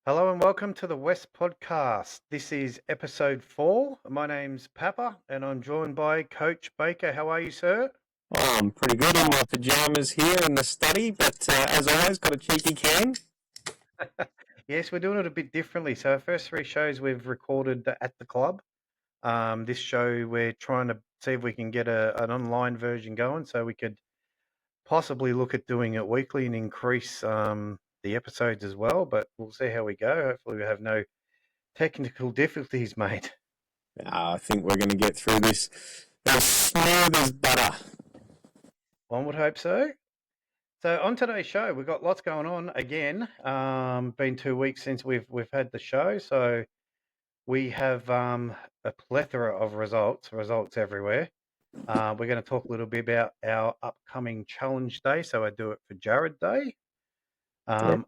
Hello and welcome to the West Podcast. This is episode 4. My name's Pappa and I'm joined by Coach Baker. How are you, sir? Oh, I'm pretty good in my pajamas here in the study, but as always, got a cheeky can. Yes, we're doing it a bit differently. So our first 3 shows we've recorded at the club. This show we're trying to see if we can get an online version going so we could possibly look at doing it weekly and increase the episodes as well. But we'll see how we go. Hopefully we have no technical difficulties, mate. I think we're going to get through this as smooth as butter. One would hope so. So on today's show, we've got lots going on again. Been 2 weeks since we've had the show, so we have a plethora of results everywhere. We're going to talk a little bit about our upcoming challenge day. So I do it for Jared Day.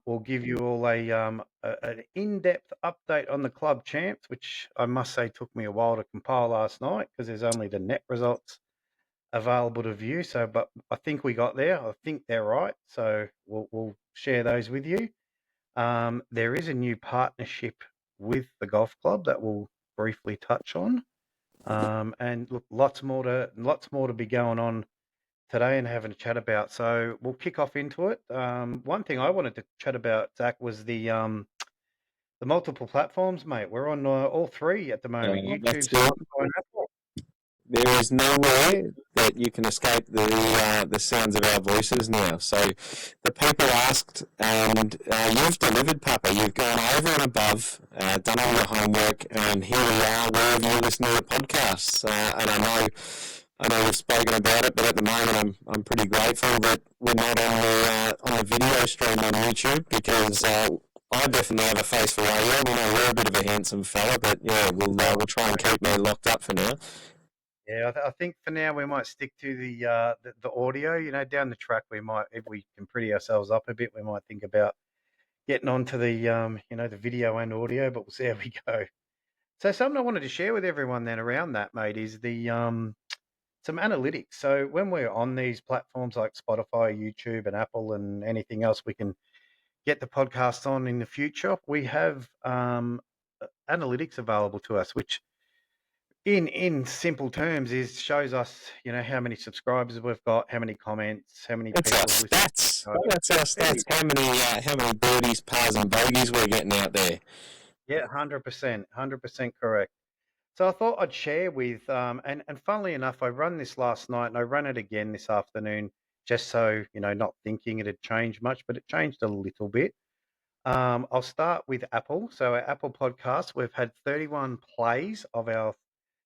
We'll give you all an in-depth update on the club champs, which I must say took me a while to compile last night because there's only the net results available to view. So, but I think we got there. I think they're right. So we'll share those with you. There is a new partnership with the golf club that we'll briefly touch on. And look, lots more to be going on today and having a chat about. So we'll kick off into it. One thing I wanted to chat about, Zach, was the multiple platforms, mate. We're on all 3 at the moment: YouTube, Spotify, and Apple. There is nowhere that you can escape the sounds of our voices now. So the people asked, and you've delivered, Papa. You've gone over and above, done all your homework, and here we are, wherever you listen to the podcasts. And I know we've spoken about it, but at the moment I'm pretty grateful that we're not on the video stream on YouTube because I definitely have a face for radio. We know you're a bit of a handsome fella, but yeah, we'll try and keep me locked up for now. Yeah, I think for now we might stick to the audio. You know, down the track we might, if we can pretty ourselves up a bit, we might think about getting onto the the video and audio. But we'll see how we go. So something I wanted to share with everyone then around that, mate, is the some analytics. So when we're on these platforms like Spotify, YouTube, and Apple, and anything else we can get the podcast on in the future, we have analytics available to us, which in simple terms shows us how many subscribers we've got, how many comments, how many That's people our stats. That's our stats. How many birdies, pars, and bogeys we're getting out there. Yeah, 100% correct. So I thought I'd share with and funnily enough, I run this last night and I run it again this afternoon, just so not thinking it had changed much, but it changed a little bit. I'll start with Apple. So our Apple podcast, we've had 31 plays of our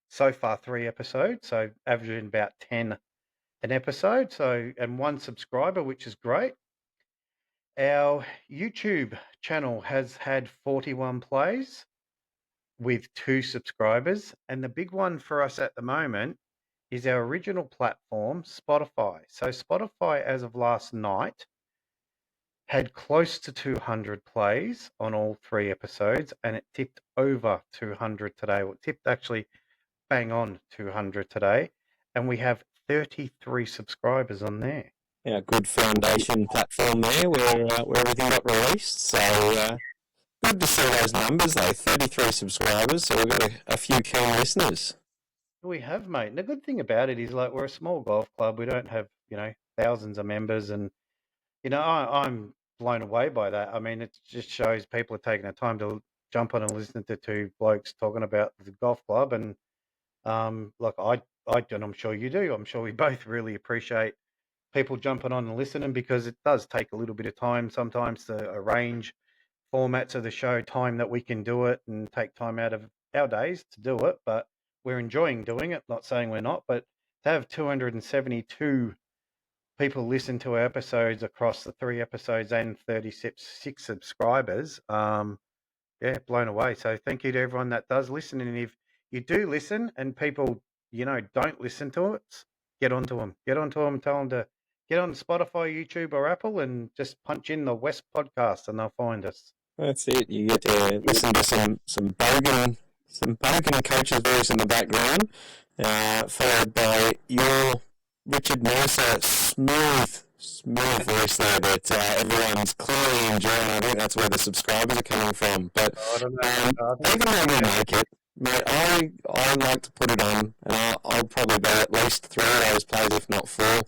so far 3 episodes, so averaging about 10 an episode. So, and 1 subscriber, which is great. Our YouTube channel has had 41 plays with 2 subscribers. And the big one for us at the moment is our original platform, Spotify. So Spotify, as of last night, had close to 200 plays on all 3 episodes, and it tipped over 200 today. Well, it tipped actually bang on 200 today, and we have 33 subscribers on there. Yeah, good foundation platform there where everything got released. So good to see those numbers though. 33 subscribers, so we've got a few keen listeners. We have, mate. And the good thing about it is, like, we're a small golf club. We don't have thousands of members, and I'm blown away by that. I mean, it just shows people are taking the time to jump on and listen to 2 blokes talking about the golf club. And like I and I'm sure you do. I'm sure we both really appreciate people jumping on and listening, because it does take a little bit of time sometimes to arrange formats of the show, time that we can do it, and take time out of our days to do it. But we're enjoying doing it. Not saying we're not, but to have 272 people listen to our episodes across the 3 episodes and 36 subscribers, yeah, blown away. So thank you to everyone that does listen. And if you do listen and people don't listen to it, get onto them. Tell them to get on Spotify, YouTube, or Apple, and just punch in the West Podcast, and they'll find us. That's it. You get to listen to some bogan coach's voice in the background, followed by your Richard Mercer smooth smooth voice there that everyone's clearly enjoying. I think that's where the subscribers are coming from. But I don't know. I think even though we yeah, make it, mate, I like to put it on, and I'll probably bet at least 3 of those plays, if not 4.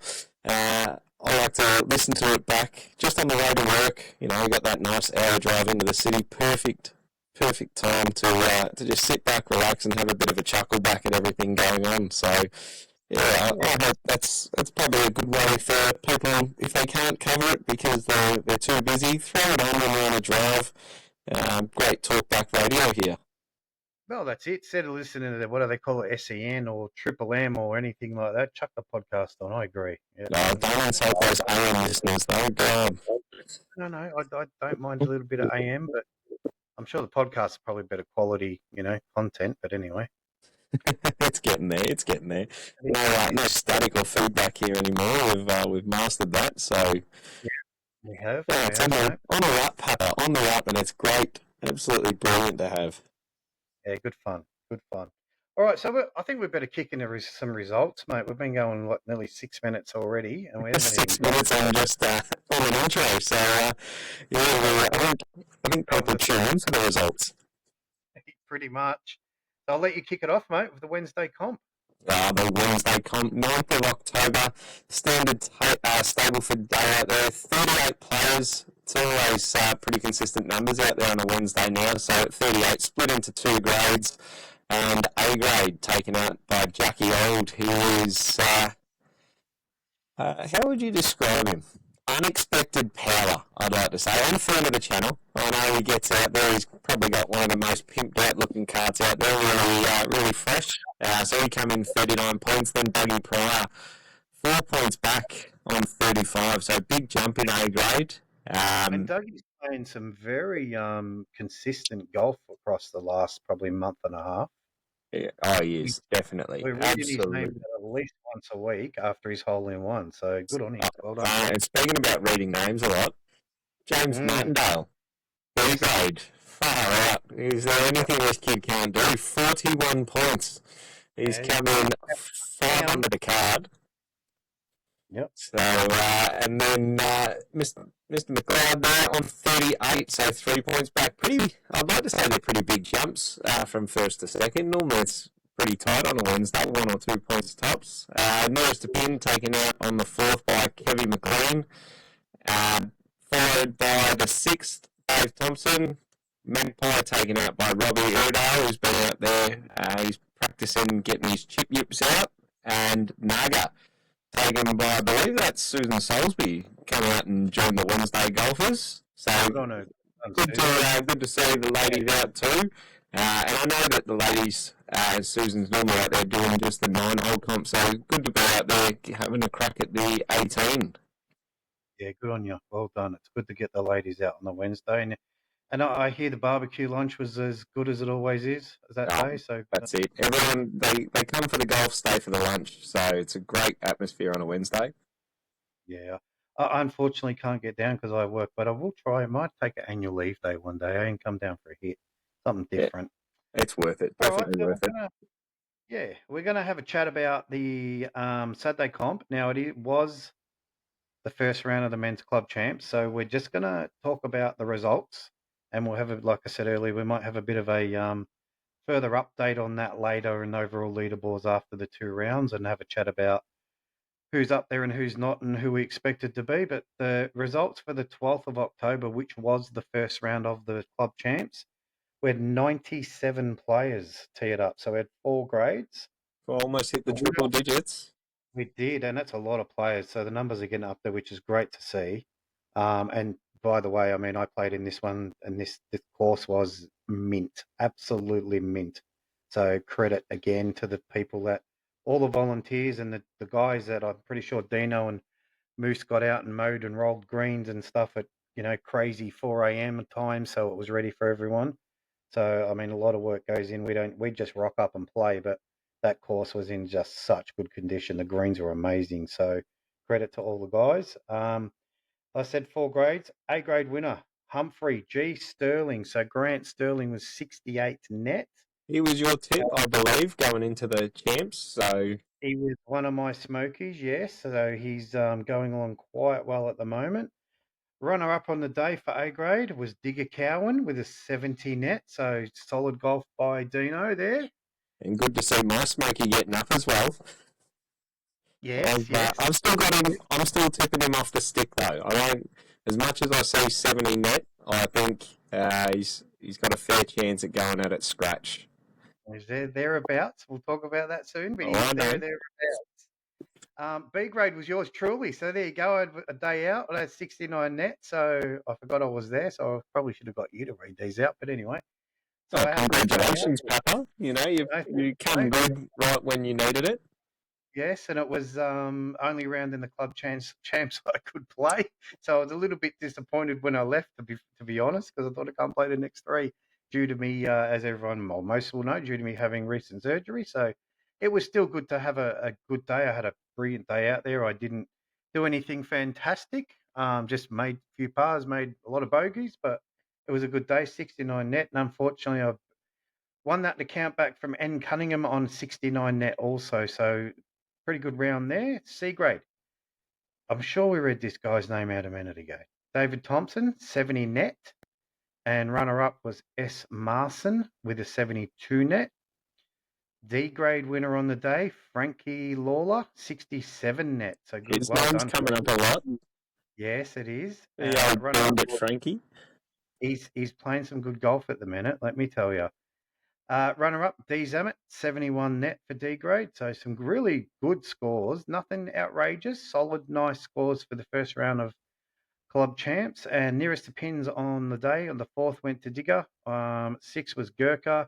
I like to listen to it back just on the way to work. You know, we got that nice hour drive into the city. Perfect time to just sit back, relax, and have a bit of a chuckle back at everything going on. So, yeah, I hope that's probably a good way for people, if they can't cover it because they're too busy, throw it on when you're on a drive. Great talkback radio here. well, that's it. Instead of listening to what do they call it, SEN or Triple M or anything like that, chuck the podcast on. I agree. Yeah. No, don't insult those AM listeners, though. God. No, I don't mind a little bit of AM, but I'm sure the podcast is probably better quality, content. But anyway, It's getting there. It's getting there. No static or feedback here anymore. We've mastered that. So yeah, we have. yeah, it's on the up, Papa. On the up, and it's great. Absolutely brilliant to have. Yeah, good fun. Good fun. All right, so I think we better kick into some results, mate. We've been going nearly 6 minutes already, and we haven't 6 even minutes on just on an intro. So yeah, I think people tune into the results. pretty much. So I'll let you kick it off, mate, with the Wednesday comp. The Wednesday comp, 9th of October, standard Stableford day out there, 38 players. It's always pretty consistent numbers out there on a Wednesday now. So at 38, split into 2 grades, and A grade taken out by Jackie Old, who is, how would you describe him? Unexpected power, I'd like to say. I'm a fan of the channel. I know he gets out there. He's probably got one of the most pimped out looking cards out there, really fresh. So he came in 39 points. Then Dougie Pryor, 4 points back on 35. So big jump in A grade. And Dougie's playing some very consistent golf across the last probably month and a half. Yeah, oh, he is, definitely. We're reading his name at least once a week after his hole-in-one, so good on him. Well done. And speaking about reading names a lot, James Martindale, B grade, far out. Is there anything this kid can't do? 41 points. He's come in 5 under the card. Yep. So, and then Mr. McLeod there on 38, so 3 points back. I'd like to say they're pretty big jumps from first to second. Normally it's pretty tight on a Wednesday, 1 or 2 points tops. Norris to Pin taken out on the 4th by Kevin McLean, followed by the 6th, Dave Thompson. Magpie taken out by Robbie Iredale, who's been out there. He's practicing getting his chip yips out. And Naga taken by, I believe that's Susan Soulsby, come out and join the Wednesday golfers. So good to see the ladies out too. And I know that the ladies, Susan's normally out there doing just the 9-hole comp, so good to be out there having a crack at the 18. Yeah, good on you. Well done. It's good to get the ladies out on the Wednesday. And I hear the barbecue lunch was as good as it always is that day. So that's it. Everyone, they come for the golf, stay for the lunch. So it's a great atmosphere on a Wednesday. Yeah. I unfortunately can't get down because I work, but I will try. I might take an annual leave day one day and come down for a hit. Something different. Yeah, it's worth it. Definitely worth it. Yeah, we're going to have a chat about the Saturday comp. Now, it was the first round of the men's club champs, so we're just going to talk about the results. And we'll have, like I said earlier, we might have a bit of a further update on that later and overall leaderboards after the 2 rounds and have a chat about who's up there and who's not and who we expected to be. But the results for the 12th of October, which was the first round of the club champs, we had 97 players teed up. So we had 4 grades. We almost hit the triple digits. We did, and that's a lot of players. So the numbers are getting up there, which is great to see. And by the way, I mean, I played in this one, and this course was mint, absolutely mint. So credit again to the people all the volunteers and the guys that I'm pretty sure Dino and Moose got out and mowed and rolled greens and stuff at, crazy 4 a.m. time. So it was ready for everyone. So, I mean, a lot of work goes in. We just rock up and play, but that course was in just such good condition. The greens were amazing. So credit to all the guys. I said 4 grades. A grade winner, Humphrey G. Sterling. So Grant Sterling was 68 net. He was your tip, I believe, going into the champs. So He was one of my smokies, yes. So he's going along quite well at the moment. Runner-up on the day for A grade was Digger Cowan with a 70 net. So solid golf by Dino there. And good to see my smoky getting up as well. Yes, yes. I've still got him. I'm still tipping him off the stick though. I don't. As much as I see 70 net, I think he's got a fair chance at going at it scratch. He's thereabouts. We'll talk about that soon, but Oh, he's I know. thereabouts. B grade was yours truly. So there you go. I had a day out. I had 69 net. So I forgot I was there. So I probably should have got you to read these out. But anyway. So Oh, I had a good day congratulations, out. Papa. You know, you come Mate. good right when you needed it. Yes, and it was only round in the club champs I could play. So I was a little bit disappointed when I left, to be honest, because I thought I can't play the next three due to me, as everyone, well, most will know, due to me having recent surgery. So it was still good to have a good day. I had a brilliant day out there. I didn't do anything fantastic. Just made a few pars, made a lot of bogeys, but it was a good day. 69 net, and unfortunately, I won that account back from N Cunningham on 69 net also. So pretty good round there. C grade. I'm sure we read this guy's name out a minute ago. David Thompson, 70 net. And runner-up was S. Marson with a 72 net. D grade winner on the day, Frankie Lawler, 67 net. So good, His well name's done. coming up a lot. Yes, it is. The old Runner-up, bandit Frankie. he's playing some good golf at the minute, let me tell you. Runner-up, D. Zammit, 71 net for D grade. So some really good scores. Nothing outrageous. Solid, nice scores for the first round of club champs. And nearest to pins on the day, on the 4th, went to Digger. 6th was Gurkha.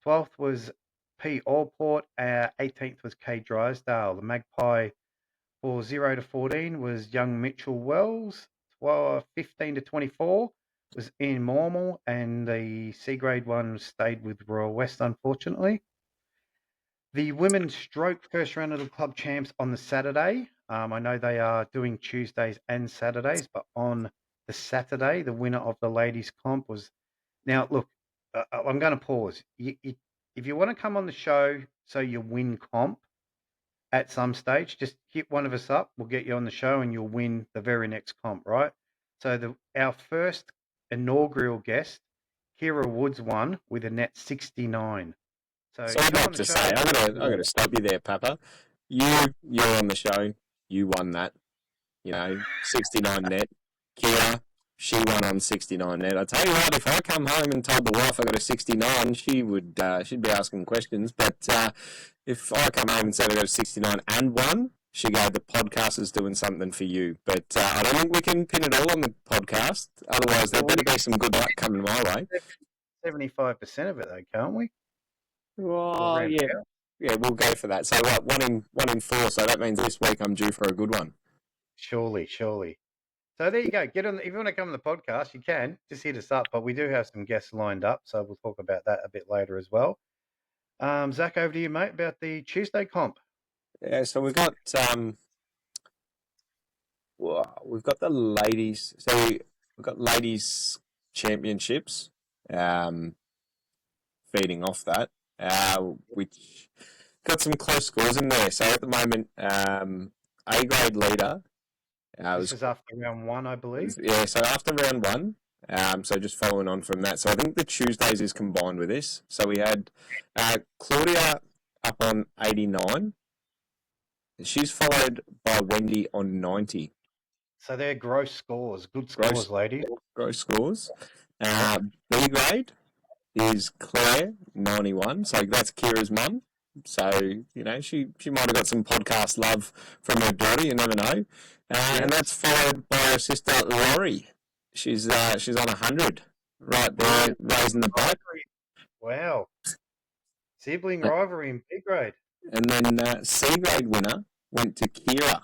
12th was P. Allport. 18th was K. Drysdale. The Magpie for 0 to 14 was young Mitchell Wells. 15 to 24 was Ian Mormal, and the C grade one stayed with Royal West, unfortunately. The women's stroke first round of the club champs on the Saturday. I know they are doing Tuesdays and Saturdays, but on the Saturday, the winner of the ladies' comp was. Now, look, I'm going to pause. If you want to come on the show so you win comp at some stage, just hit one of us up. We'll get you on the show and you'll win the very next comp, right? So our first inaugural guest, Kira Woods, won with a net 69. So I'd like to say, I'm gonna stop you there, Papa. You're on the show. You won that. 69 net. Kira, she won on 69 net. I tell you what, if I come home and told the wife I got a 69, she'd be asking questions. But if I come home and said I got a 69 and won, she go, the podcast is doing something for you. But I don't think we can pin it all on the podcast. Otherwise, there better be some good luck coming my way. 75% of it, though, can't we? Oh, yeah. Yeah, we'll go for that. So what? One in four. So that means this week I'm due for a good one. Surely. So there you go. Get on. If you want to come on the podcast, you can. Just hit us up. But we do have some guests lined up, so we'll talk about that a bit later as well. Zach, over to you, mate, about the Tuesday comp. Yeah, so we've got the ladies. So we've got ladies championships. Feeding off that, which got some close scores in there. So at the moment, A grade leader. This was after round one, I believe. Yeah, so after round one. So just following on from that. So I think the Tuesdays is combined with this. So we had Claudia up on 89. She's followed by Wendy on 90. So they're gross scores. Good scores, ladies. Gross scores. B grade is Claire, 91. So that's Kira's mum. So, she might have got some podcast love from her daughter. You never know. And that's followed by her sister, Laurie. She's on 100. Right there, raising the boat. Wow. Sibling rivalry in B grade. And then C grade winner went to Kira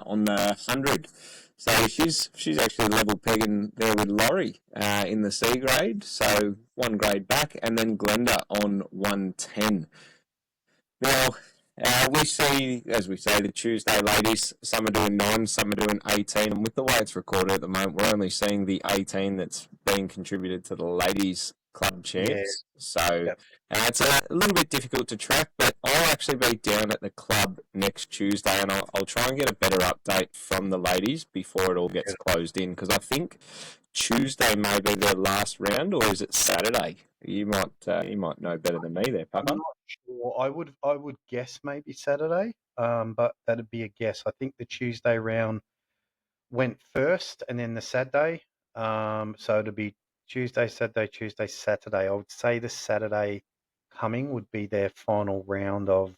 on the 100. So she's actually level pegging there with Laurie in the C grade. So one grade back, and then Glenda on 110. Now, we see, as we say, the Tuesday ladies, some are doing 9, some are doing 18, and with the way it's recorded at the moment, we're only seeing the 18 that's being contributed to the ladies club Yeah. champs. So Yep. it's a little bit difficult to track, but I'll actually be down at the club next Tuesday, and I'll try and get a better update from the ladies before it all gets closed in, because I think Tuesday may be their last round, or is it Saturday? You might know better than me there, I'm Papa. not sure. I would guess maybe Saturday, but that'd be a guess. I think the Tuesday round went first, and then the Saturday. So it'd be Tuesday, Saturday, Tuesday, Saturday. I would say the Saturday coming would be their final round of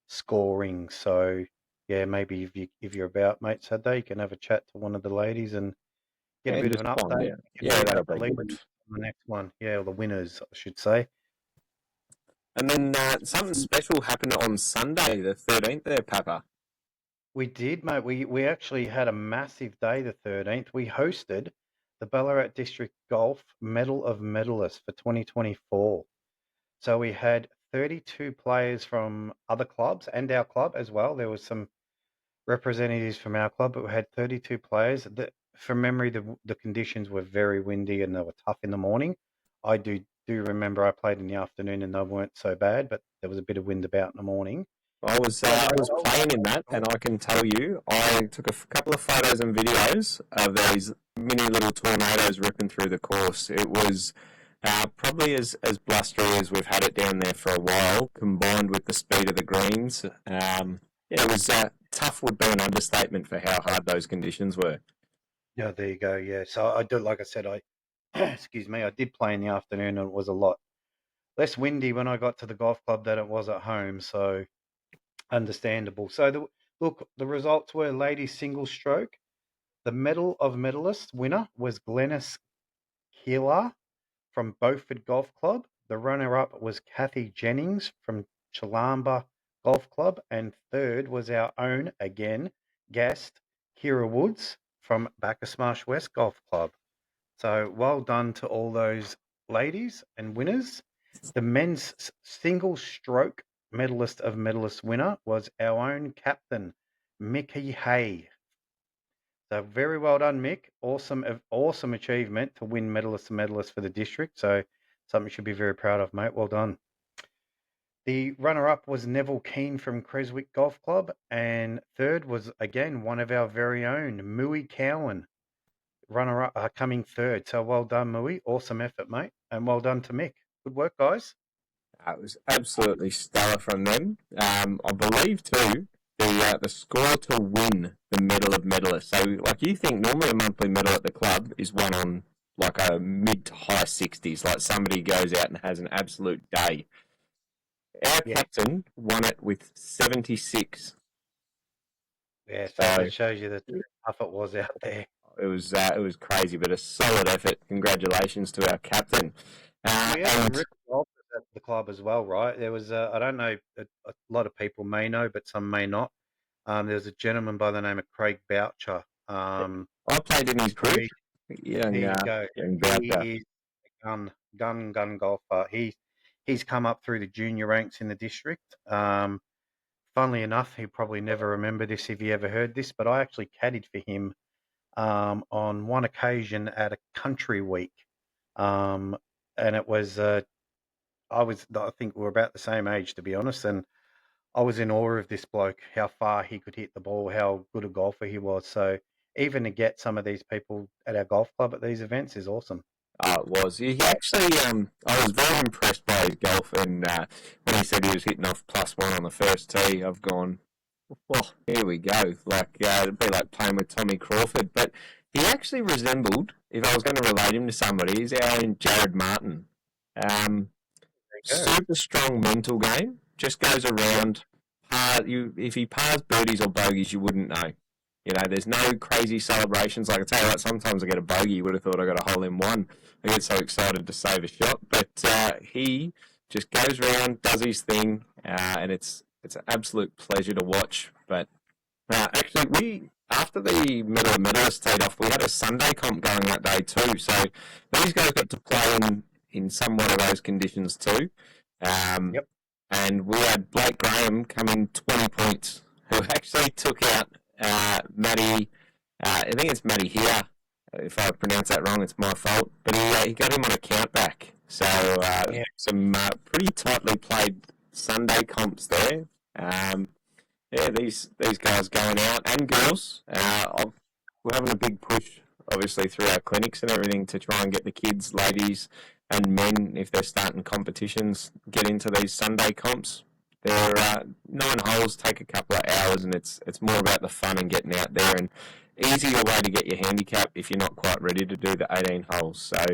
scoring. So yeah, maybe if you're about, mate, Saturday, you can have a chat to one of the ladies and get a And bit of just an find update. out. You can Yeah, read that'll out the be leaders good. on the next one. Yeah, or the winners, I should say. And then something special happened on Sunday, the 13th there, Papa. We did, mate. We actually had a massive day, the 13th. We hosted the Ballarat District Golf Medal of Medalists for 2024. So we had 32 players from other clubs and our club as well. There was some representatives from our club, but we had 32 players. From memory, the conditions were very windy and they were tough in the morning. I do remember I played in the afternoon and they weren't so bad, but there was a bit of wind about in the morning. But I was well playing in that, done. and I can tell you, I took a couple of photos and videos of these mini little tornadoes ripping through the course. It was probably as blustery as we've had it down there for a while, combined with the speed of the greens. Yeah, it was tough would be an understatement for how hard those conditions were. Yeah, there you go. Yeah, so I do, like I said, I excuse me, I did play in the afternoon and it was a lot less windy when I got to the golf club than it was at home. So understandable. So look, the results were ladies single stroke. The Medal of Medalists winner was Glennis Keeler from Beaufort Golf Club. The runner-up was Kathy Jennings from Chalamba Golf Club, and third was our own again guest Kira Woods from Bacchusmarsh West Golf Club. So well done to all those ladies and winners. The men's single stroke medalist of medalists winner was our own captain, Mickey Hay. So very well done, Mick. Awesome achievement to win medalist for the district. So something you should be very proud of, mate. Well done. The runner-up was Neville Keane from Creswick Golf Club, and third was again one of our very own, Mui Cowan, runner-up, coming third. So well done, Mui. Awesome effort, mate, and well done to Mick. Good work, guys. It was absolutely stellar from them. I believe too the score to win the medal of medalists. So like you think normally a monthly medal at the club is won on like a mid to high 60s, like somebody goes out and has an absolute day. Our Yeah, captain won it with 76. yeah. So So that shows you the tough it was out there. it was crazy, but a solid effort. Congratulations to our captain. We had some And real golfers at the club as well, right? There was, I don't know, a lot of people may know, but some may not. There's a gentleman by the name of Craig Boucher. I played in his group. Craig, Young, there you go. young Boucher. He is a gun golfer. He's come up through the junior ranks in the district. Funnily enough, he probably never remember this if he ever heard this, but I actually caddied for him on one occasion at a country week. Um, and it was I think we were about the same age, to be honest, and I was in awe of this bloke, how far he could hit the ball, how good a golfer he was. So even to get some of these people at our golf club at these events is awesome. It was. He actually, I was very impressed by his golf, and when he said he was hitting off +1 on the first tee, I've gone, well, here we go. Like, it'd be like playing with Tommy Crawford. But he actually resembled, if I was going to relate him to somebody, is our own Jared Martin. Um, There you go. Super strong mental game. Just goes around. If he pars birdies or bogeys, you wouldn't know. You know, there's no crazy celebrations. Like I tell you what, sometimes I get a bogey. You would have thought I got a hole in one. I get so excited to save a shot. But he just goes around, does his thing, and it's an absolute pleasure to watch. But actually, we after the medal of medalists teed off, we had a Sunday comp going that day too. So these guys got to play in somewhat of those conditions too. Um, Yep. and we had Blake Graham come in 20 points, who actually took out Maddie. I think it's Maddie here. If I pronounce that wrong, it's my fault. But he got him on a countback. So some pretty tightly played Sunday comps there. Yeah, these guys going out and girls. We're having a big push, obviously, through our clinics and everything to try and get the kids, ladies, and men, if they're starting competitions, get into these Sunday comps. They're 9 holes, take a couple of hours, and it's more about the fun and getting out there and easier way to get your handicap if you're not quite ready to do the 18 holes. So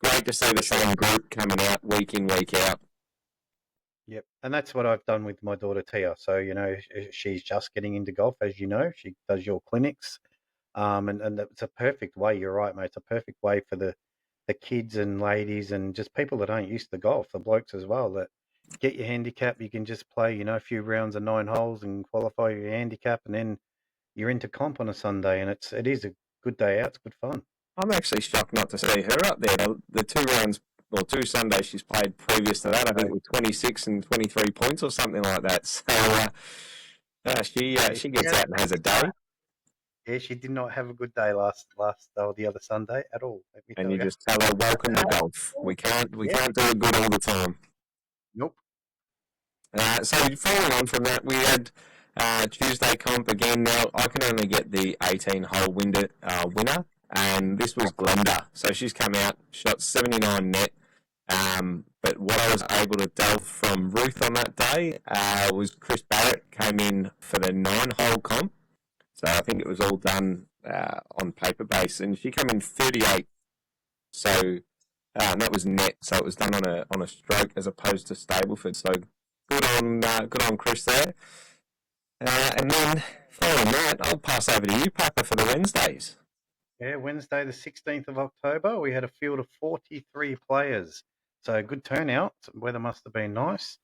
great to see the same group coming out week in, week out. Yep, and that's what I've done with my daughter Tia. So she's just getting into golf, as you know. She does your clinics, and it's a perfect way. You're right, mate. It's a perfect way for the kids and ladies and just people that aren't used to golf, the blokes as well, that get your handicap. You can just play, a few rounds of 9 holes and qualify your handicap, and then you're into comp on a Sunday, and it is a good day out. It's good fun. I'm actually shocked not to see her up there. The 2 rounds or 2 Sundays she's played previous to that, I think, with 26 and 23 points or something like that. So she gets out and has a day. Yeah, she did not have a good day last the other Sunday at all. And you just tell her, welcome to golf. We can't do it good all the time. Nope. So following on from that, we had Tuesday comp again. Now I can only get the 18-hole winner, and this was Glenda. So she's come out, shot 79 net. But what I was able to delve from Ruth on that day was Chris Barrett came in for the 9-hole comp. So I think it was all done on paper base, and she came in 38. So that was net. So it was done on a stroke as opposed to Stableford. So good on Chris there. And then following that, I'll pass over to you, Pappa, for the Wednesdays. Yeah, Wednesday the 16th of October, we had a field of 43 players. So good turnout. Weather must have been nice.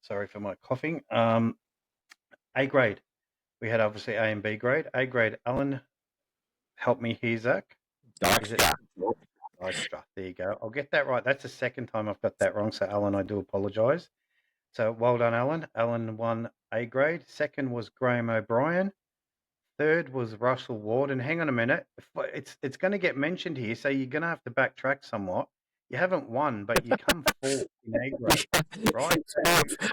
Sorry for my coughing. A grade. We had obviously A and B grade. A grade, Alan, help me here, Zach. Dykstra. There you go. I'll get that right. That's the second time I've got that wrong. So, Alan, I do apologise. So, well done, Alan. Alan won A grade. Second was Graham O'Brien. Third was Russell Ward. And hang on a minute. It's going to get mentioned here, so you're going to have to backtrack somewhat. You haven't won, but you come fourth in A grade, right?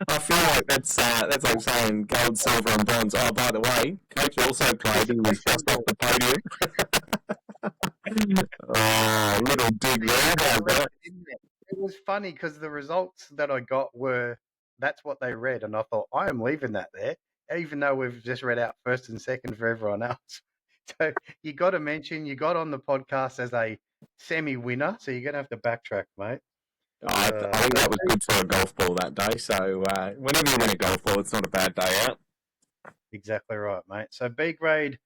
I feel like that's like saying gold, silver, and bronze. Oh, by the way, Coach also played and was just off the podium. Oh, little dig there. It was funny because the results that I got that's what they read, and I thought, I am leaving that there, even though we've just read out first and second for everyone else. So you got to mention you got on the podcast as a semi-winner, so you're going to have to backtrack, mate. I think that was good for a golf ball that day. So whenever you win a golf ball, it's not a bad day out. Exactly right, mate. So B grade,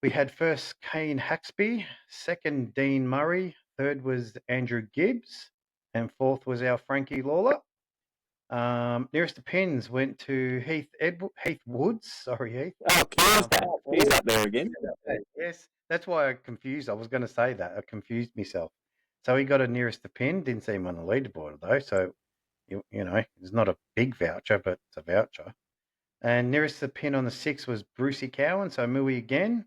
we had first Kane Haxby, second Dean Murray, third was Andrew Gibbs, and fourth was our Frankie Lawler. Nearest to pins went to Heath Woods. Sorry, Heath. Oh, he's up there again. Yes, that's why I confused. I was going to say that. I confused myself. So he got a nearest to pin. Didn't see him on the leaderboard though. So it's not a big voucher, but it's a voucher. And nearest to pin on the 6 was Brucey Cowan. So Mui again.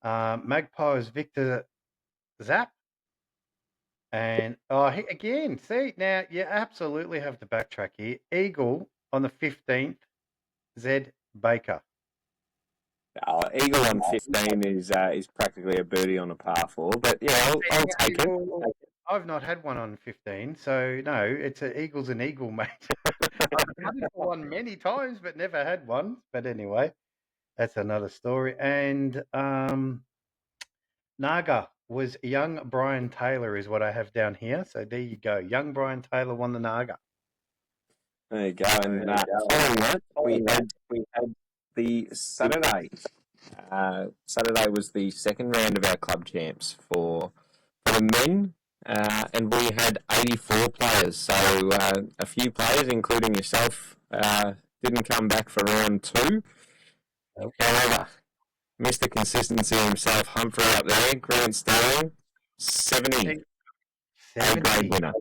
Magpies Victor Zapp. And again, see, now you absolutely have to backtrack here. Eagle on the 15th, Zed Baker. Eagle on 15 is practically a birdie on a par 4, but yeah, I'll take it. I've not had one on 15, so no, it's an Eagle's an eagle, mate. I've had it for one many times, but never had one. But anyway, that's another story. And Naga was young Brian Taylor is what I have down here. So there you go. Young Brian Taylor won the Naga. There you go. And following that, we had the Saturday. Saturday was the second round of our club champs for the men, and we had 84 players. So a few players, including yourself, didn't come back for round 2. Okay. However, Mr. Consistency himself, Humphrey up there, Grant Sterling, 70. A-grade winner.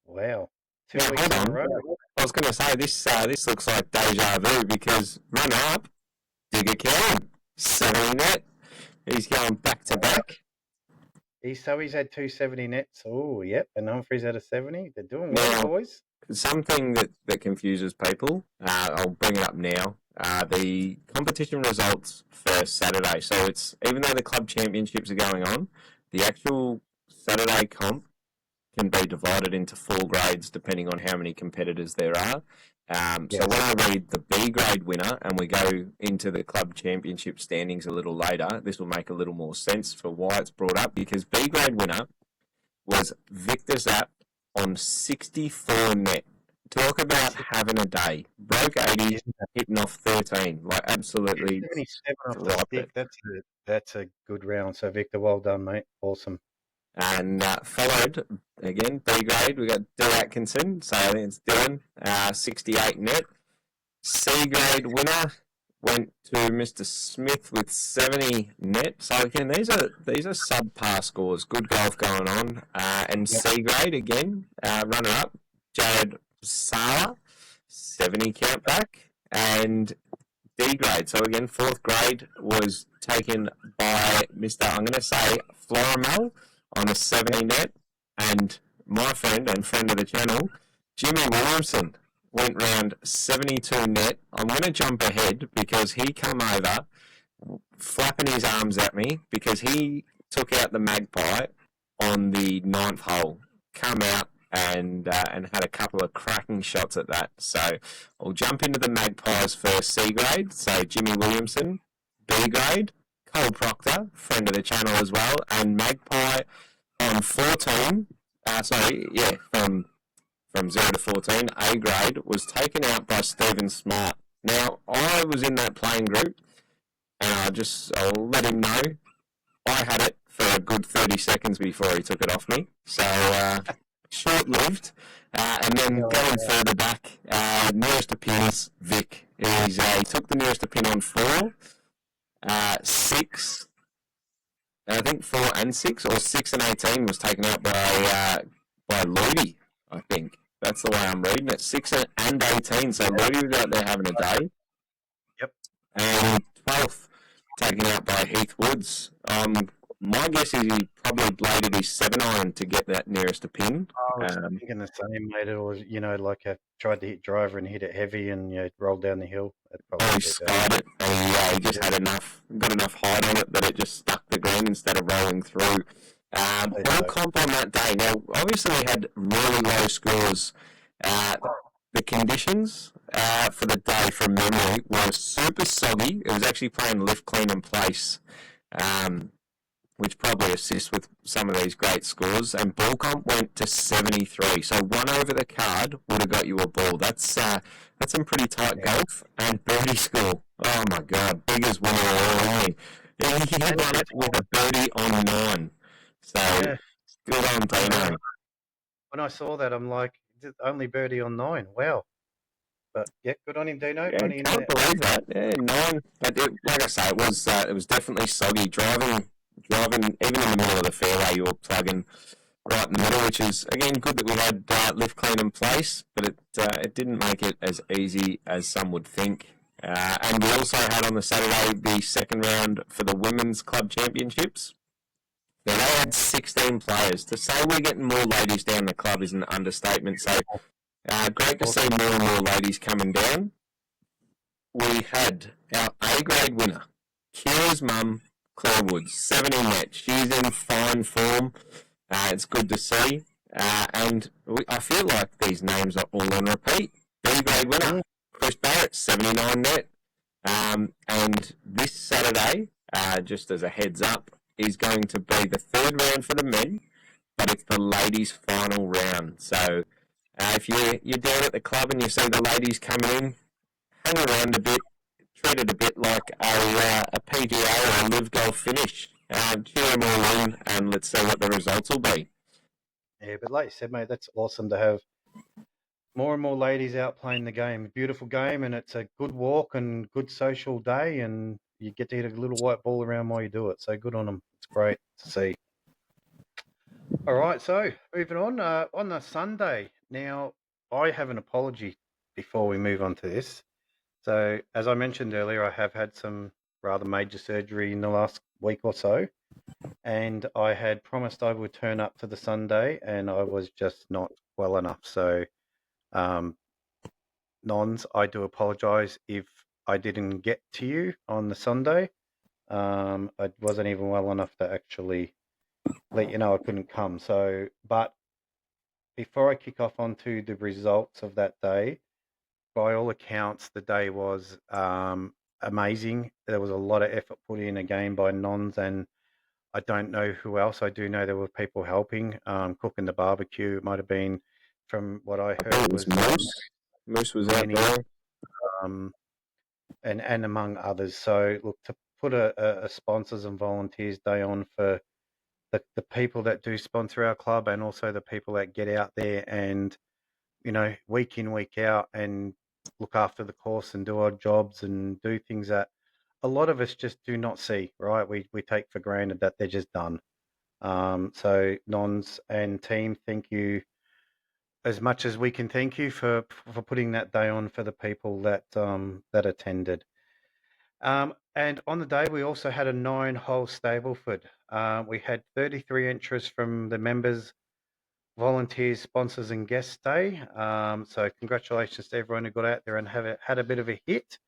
Wow. Now, hold on. I was going to say, this looks like deja vu because runner-up, Digger Cowan, 70 net. He's going back to back. He's had 270 nets. Oh, yep. And Humphrey's had a 70. They're doing well, Now, boys. something that confuses people, I'll bring it up now. The competition results for Saturday. So it's even though the club championships are going on, the actual Saturday comp can be divided into 4 grades depending on how many competitors there are. So when I read the B grade winner and we go into the club championship standings a little later, this will make a little more sense for why it's brought up, because B grade winner was Victor Zapp on 64 net. Talk about having a day. Broke 80, hitting off 13. Like, absolutely 77 off the dropped stick. it. That's a good round. So, Victor, well done, mate. Awesome. And followed, again, B grade, we got Dylan Atkinson. So I think it's Dylan, 68 net. C grade winner went to Mr. Smith with 70 net. So again, these are subpar scores. Good golf going on. And C grade again, runner up, Jared Sala, 70 count back. And D grade. So again, 4th grade was taken by Mr. I'm going to say Florimel on a 70 net. And my friend and friend of the channel, Jimmy Williamson, went round 72 net. I'm going to jump ahead because he come over flapping his arms at me because he took out the Magpie on the 9th hole. Come out and had a couple of cracking shots at that. So I'll jump into the Magpies for C grade. So Jimmy Williamson, B grade, Cole Proctor, friend of the channel as well, and Magpie on 14. From 0 to 14, A grade, was taken out by Stephen Smart. Now, I was in that playing group, and I'll let him know, I had it for a good 30 seconds before he took it off me. So, short-lived. And then going further back, nearest to pins, Vic. He took the nearest to pin on 4, 6, I think 4 and 6, or 6 and 18 was taken out by Lodi, I think. That's the way I'm reading it. 6 and 18, so Lodi was out there having a day. Yep. And 12th taken out by Heath Woods. My guess is he probably bladed his 7-iron to get that nearest to pin. I was thinking the same, mate. It was, like tried to hit driver and hit it heavy and rolled down the hill. He skied it, and he just had got enough height on it that it just stuck the green instead of rolling through. All comp on that day. Now, obviously, we had really low scores. The conditions for the day, from memory, were super soggy. It was actually playing lift, clean, and place, which probably assists with some of these great scores. And ball comp went to 73. So 1 over the card would have got you a ball. That's some pretty tight golf. And birdie score. Oh my God, biggest winner all the way. He won it with a birdie on 9. So good on Dino. When I saw that, I'm like, only birdie on 9. Wow. But yeah, good on him, Dino. Yeah, I can't believe that. Yeah, 9. But like I say, it was definitely soggy. Driving even in the middle of the fairway, you were plugging right in the middle, which is again good that we had lift, clean, and place. But it didn't make it as easy as some would think. And we also had on the Saturday the second round for the women's club championships. Now, they had 16 players. To say we're getting more ladies down the club is an understatement. So, great to see more and more ladies coming down. We had our A-grade winner, Kira's mum, Claire Woods, 70 net. She's in fine form. It's good to see. And I feel like these names are all on repeat. B-grade winner, Chris Barrett, 79 net. And this Saturday, just as a heads up, is going to be the 3rd round for the men, but it's the ladies' final round. So if you're down at the club and you see the ladies coming in, hang around a bit, treat it a bit like a PGA or a live golf finish. Cheer them all in, and let's see what the results will be. Yeah, but like you said, mate, that's awesome to have more and more ladies out playing the game. Beautiful game, and it's a good walk and good social day, and you get to hit a little white ball around while you do it. So good on them. It's great to see. All right, so moving on the Sunday. Now, I have an apology before we move on to this. So, as I mentioned earlier, I have had some rather major surgery in the last week or so, and I had promised I would turn up to the Sunday, and I was just not well enough. So, Nons, I do apologise if I didn't get to you on the Sunday. I wasn't even well enough to actually let you know I couldn't come. So, but before I kick off onto the results of that day, by all accounts, the day was amazing. There was a lot of effort put in again by Nons, and I don't know who else. I do know there were people helping, cooking the barbecue. It might have been, from what I I think heard, it was was Moose. Moose was out Manny, there. and among others. So look, to put a sponsors and volunteers day on for the people that do sponsor our club, and also the people that get out there and, week in, week out, and look after the course and do our jobs and do things that a lot of us just do not see, right? We take for granted that they're just done. So Nons and team, thank you as much as we can thank you for putting that day on for the people that that attended. And on the day, we also had a 9-hole Stableford. We had 33 entries from the members, volunteers, sponsors, and guests day. So congratulations to everyone who got out there and had a bit of a hit.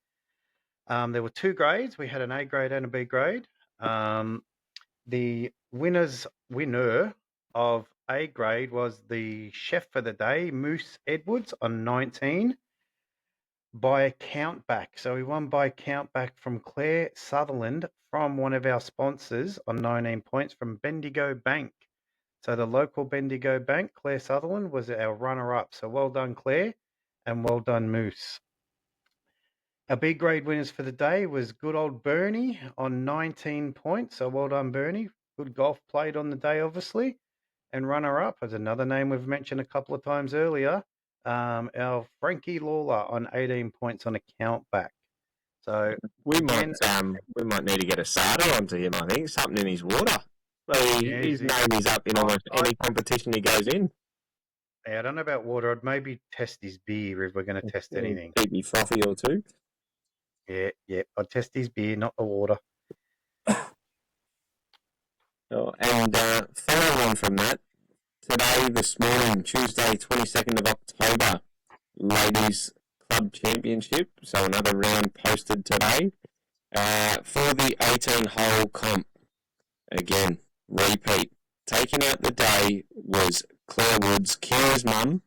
There were 2 grades. We had an A grade and a B grade. The winner of A grade was the chef for the day, Moose Edwards, on 19 by a count back. So he won by a count back from Claire Sutherland from one of our sponsors on 19 points from Bendigo Bank. So the local Bendigo Bank, Claire Sutherland, was our runner-up. So well done, Claire, and well done, Moose. Our B grade winners for the day was good old Bernie on 19 points. So well done, Bernie. Good golf played on the day, obviously. And runner-up is another name we've mentioned a couple of times earlier, our Frankie Lawler on 18 points on a count back. So We again, might need to get a SADA onto him. I think something in his water. Well, his name is up in almost any competition he goes in. I don't know about water. I'd maybe test his beer if we're going to test anything. Keep me frothy or two. Yeah. I'd test his beer, not the water. And following on from that, today, this morning, Tuesday, 22nd of October, Ladies Club Championship. So another round posted today for the 18-hole comp. Again, repeat. Taking out the day was Claire Woods, Kira's mum,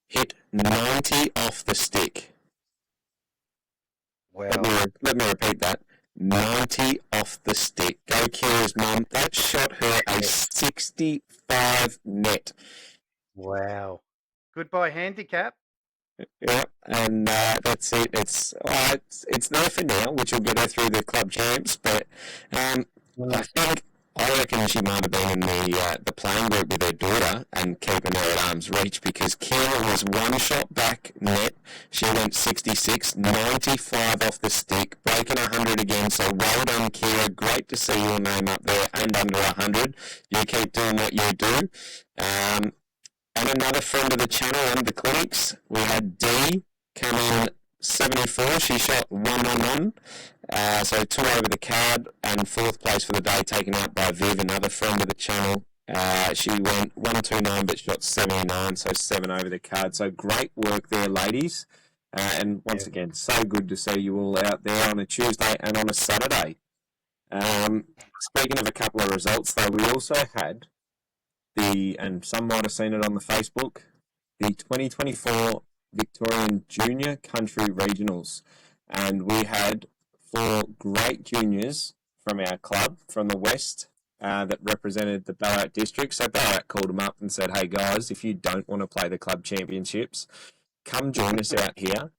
hit 90 off the stick. Wow. Let me repeat that. 90 off the stick. Go Kira's mum. That shot her a 65 net. Wow. Goodbye handicap. Yeah, and that's it. It's no for now, which will get her through the club champs. But I reckon she might have been in the playing group with her daughter and keeping her at arm's reach, because Kira was one shot back net. She went 66, 95 off the stick, breaking 100 again. So well done, Kira. Great to see your name up there and under 100. You keep doing what you do. And another friend of the channel and the clinics, we had Dee come in 74. She shot 111. So 2 over the card, and 4th place for the day taken out by Viv, another friend of the channel. She went 129 but shot 79, so 7 over the card. So great work there, ladies. And once again, so good to see you all out there on a Tuesday and on a Saturday. Speaking of a couple of results, though, we also had and some might have seen it on the Facebook, the 2024 Victorian Junior Country Regionals. And we had 4 great juniors from our club from the West that represented the Ballarat district. So Ballarat called them up and said, hey guys, if you don't want to play the club championships, come join us out here.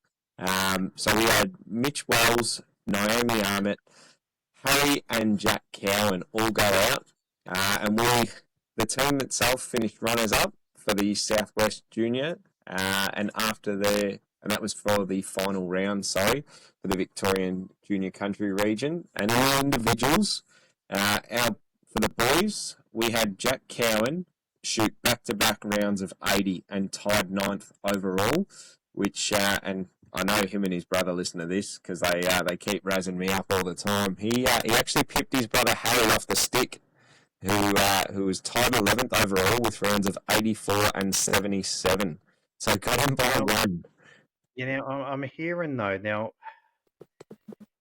So we had Mitch Wells, Naomi Armit, Harry and Jack Cowan all go out. And the team itself finished runners-up for the Southwest Junior, and that was for the final round, for the Victorian Junior Country region. And in the individuals, for the boys, we had Jack Cowan shoot back-to-back rounds of 80 and tied 9th overall, which and I know him and his brother listen to this because they keep razzing me up all the time. He actually pipped his brother Harry off the stick, who was tied 11th overall with rounds of 84 and 77. So got him by one. I'm hearing though now.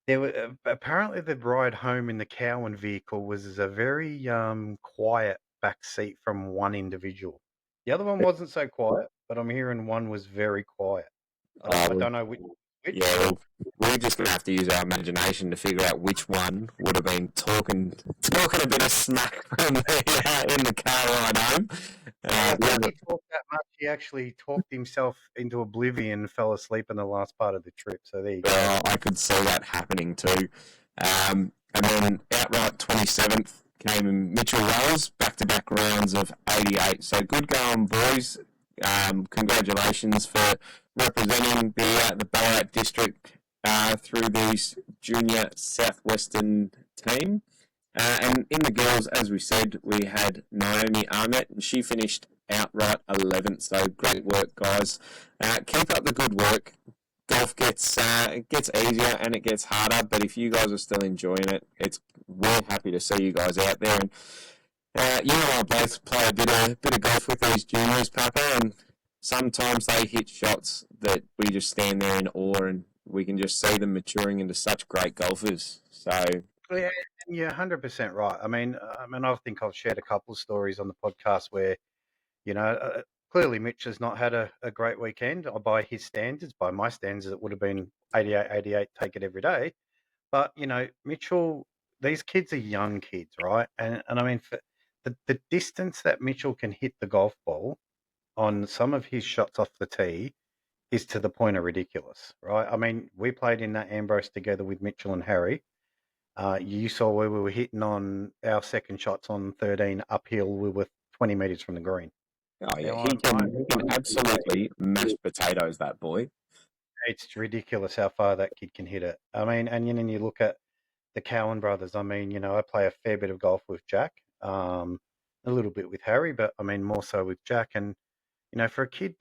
There were apparently the ride home in the Cowan vehicle was a very quiet back seat from one individual. The other one wasn't so quiet, but I'm hearing one was very quiet. I don't know which. Yeah, well, we're just gonna have to use our imagination to figure out which one would have been talking a bit of smack from in the car ride home. I think he talked that much. He actually talked himself into oblivion and fell asleep in the last part of the trip. So there you go. I could see that happening too. And then outright 27th came Mitchell Rose, back-to-back rounds of 88. So good going, boys. Congratulations for representing the Ballarat district through these junior Southwestern team. And in the girls, as we said, we had Naomi Ahmet, and she finished outright 11th. So great work, guys. Keep up the good work. Golf gets easier and it gets harder, but if you guys are still enjoying it, we're happy to see you guys out there. And you and I both play a bit of golf with these juniors, Pappa, and sometimes they hit shots that we just stand there in awe, and we can just see them maturing into such great golfers. So yeah, you're 100% right. I mean, I think I've shared a couple of stories on the podcast where, clearly Mitch has not had a great weekend. By his standards, by my standards, it would have been 88, take it every day. But, Mitchell, these kids are young kids, right? And I mean, for the distance that Mitchell can hit the golf ball on some of his shots off the tee is to the point of ridiculous, right? I mean, we played in that Ambrose together with Mitchell and Harry. You saw where we were hitting on our second shots on 13 uphill. We were 20 metres from the green. oh yeah, he can absolutely mash potatoes, that boy. It's ridiculous how far that kid can hit it. I mean, and then you look at the Cowan brothers. I mean, I play a fair bit of golf with Jack, a little bit with Harry, but I mean more so with Jack. And for a kid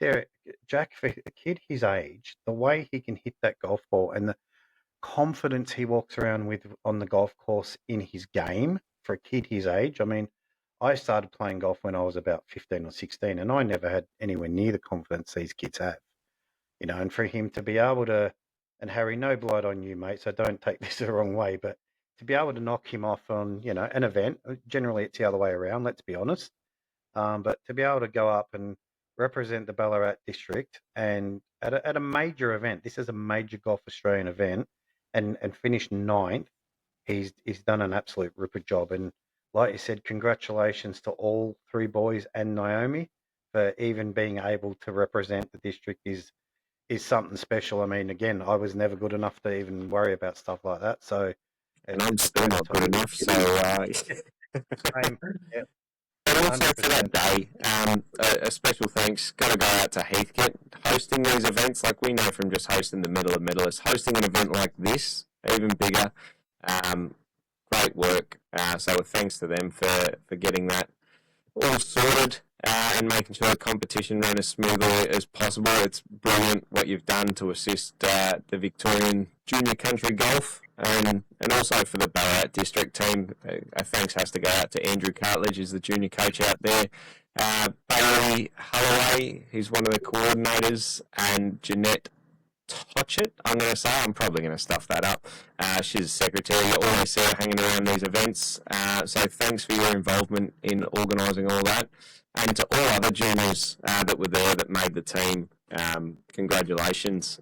Jack, for a kid his age, the way he can hit that golf ball and the confidence he walks around with on the golf course in his game for a kid his age. I mean, I started playing golf when I was about 15 or 16, and I never had anywhere near the confidence these kids have. And for him to be able to, and Harry, no blood on you, mate, so don't take this the wrong way, but to be able to knock him off on, an event, generally it's the other way around, let's be honest. But to be able to go up and represent the Ballarat district and at a major event, this is a major Golf Australian event, and finish ninth, he's done an absolute ripper job. And like you said, congratulations to all three boys and Naomi for even being able to represent the district is something special. I mean, again, I was never good enough to even worry about stuff like that. So, and I'm still not good enough. So, same, yeah. And also for that day, a special thanks got to go out to Heathcote hosting these events. Like we know from just hosting the Middle of Middlers, hosting an event like this, even bigger. Great work. So thanks to them for getting that all sorted and making sure the competition ran as smoothly as possible. It's brilliant what you've done to assist the Victorian Junior Country Golf and also for the Ballarat District team. A thanks has to go out to Andrew Cartledge, who's the junior coach out there. Bailey Holloway, who's one of the coordinators, and Jeanette Totchett, I'm going to say. I'm probably going to stuff that up. She's a secretary. You always see her hanging around these events. So thanks for your involvement in organising all that. And to all other juniors that were there that made the team, congratulations.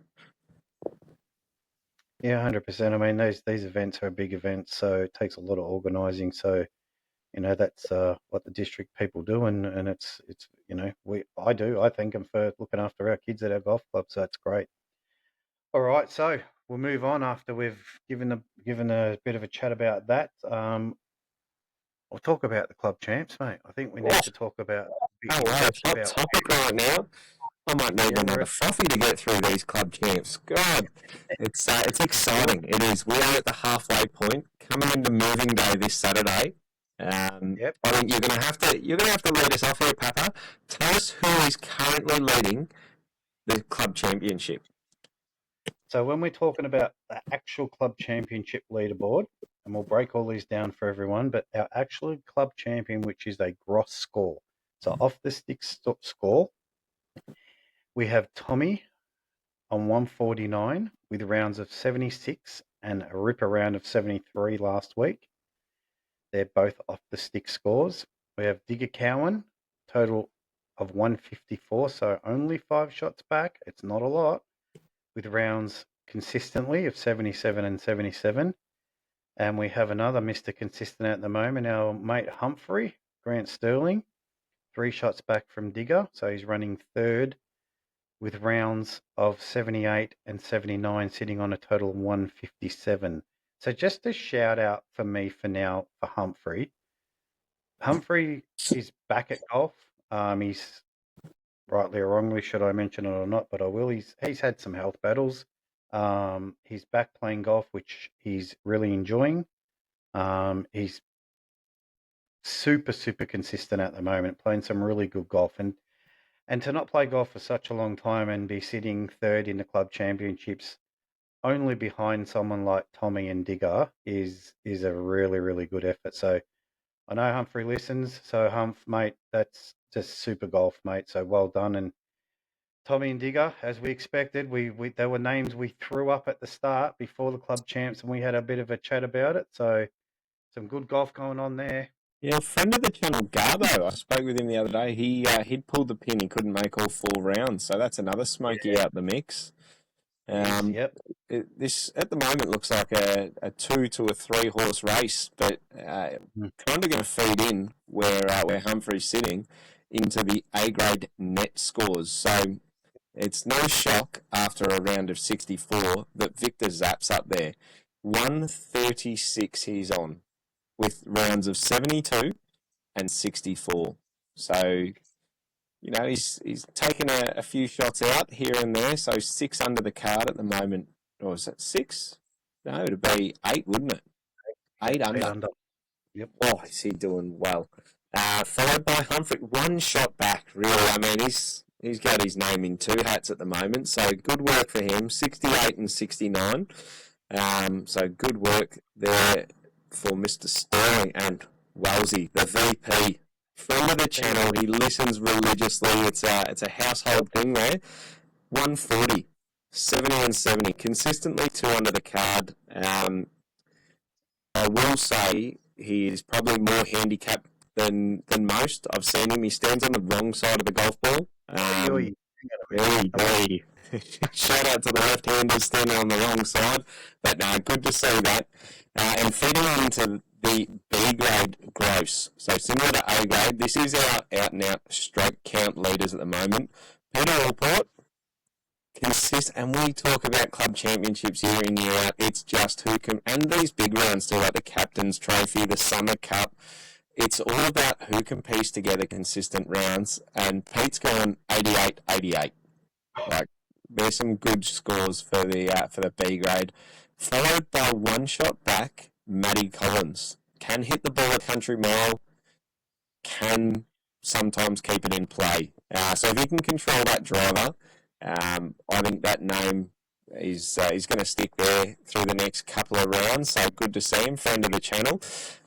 Yeah, 100%. I mean, these events are big events, so it takes a lot of organising. So, that's what the district people do, and it's I thank them for looking after our kids at our golf club. So it's great. All right, so we'll move on after we've given a bit of a chat about that. We'll talk about the club champs, mate. I think we need to talk about. Oh wow, hot topic right now. I might need another frothy to get through these club champs. God, it's exciting. It is. We are at the halfway point, coming into moving day this Saturday. Yep. I think you're gonna have to lead us off here, Pappa. Tell us who is currently leading the club championship. So when we're talking about the actual club championship leaderboard, and we'll break all these down for everyone, but our actual club champion, which is a gross score. So off the stick score, we have Tommy on 149 with rounds of 76 and a ripper round of 73 last week. They're both off the stick scores. We have Digger Cowan, total of 154, so only 5 shots back. It's not a lot, with rounds consistently of 77 and 77. And we have another Mr. Consistent at the moment, our mate Humphrey, Grant Sterling, 3 shots back from Digger, so he's running third with rounds of 78 and 79, sitting on a total of 157. So just a shout out for me for now for Humphrey. Humphrey is back at golf. He's rightly or wrongly, should I mention it or not, but I will. He's had some health battles. He's back playing golf, which he's really enjoying. He's super consistent at the moment, playing some really good golf. And to not play golf for such a long time and be sitting third in the club championships, only behind someone like Tommy and Digger, is a really good effort. So I know Humphrey listens, so Humph, mate, that's just super golf, mate. So well done. And Tommy and Digger, as we expected, we there were names we threw up at the start before the club champs, and we had a bit of a chat about it. So some good golf going on there. Yeah, a friend of the channel, Garbo, I spoke with him the other day. He'd pulled the pin. He couldn't make all 4 rounds, so that's another smoky out the mix. Is Um, yep. this at the moment looks like a 2 to a 3 horse race, but kind of going to feed in where Humphrey's sitting into the A grade net scores. So it's no shock after a round of 64 that Victor Zapp's up there. 136 he's on with rounds of 72 and 64. So he's taken a few shots out here and there, so 6 under the card at the moment. Or is that 6? No, it'd be 8, wouldn't it? 8 Yep, under. 8 under. Yep. Oh, is he doing well? Followed by Humphrey, 1 shot back, really. I mean, he's got his name in 2 hats at the moment, so good work for him. 68 and 69. So good work there for Mr. Sterling and Wellesley, the VP. Friend of the channel, he listens religiously. It's a household thing there. 140, 70 and 70, consistently 2 under the card. I will say he is probably more handicapped than most. I've seen him. He stands on the wrong side of the golf ball. Shout out to the left-handers standing on the wrong side. But no, good to see that. And feeding into the B grade gross. So similar to A grade, this is our out-and-out stroke count leaders at the moment. Peter Allport, and we talk about club championships year in, year out. It's just who can, and these big rounds too, like the Captain's Trophy, the Summer Cup. It's all about who can piece together consistent rounds. And Pete's gone 88-88. Like, there's some good scores for the B grade. Followed by 1 shot back, Matty Collins. Can hit the ball a country mile, can sometimes keep it in play. So if he can control that driver, I think that name is going to stick there through the next couple of rounds. So good to see him, friend of the channel.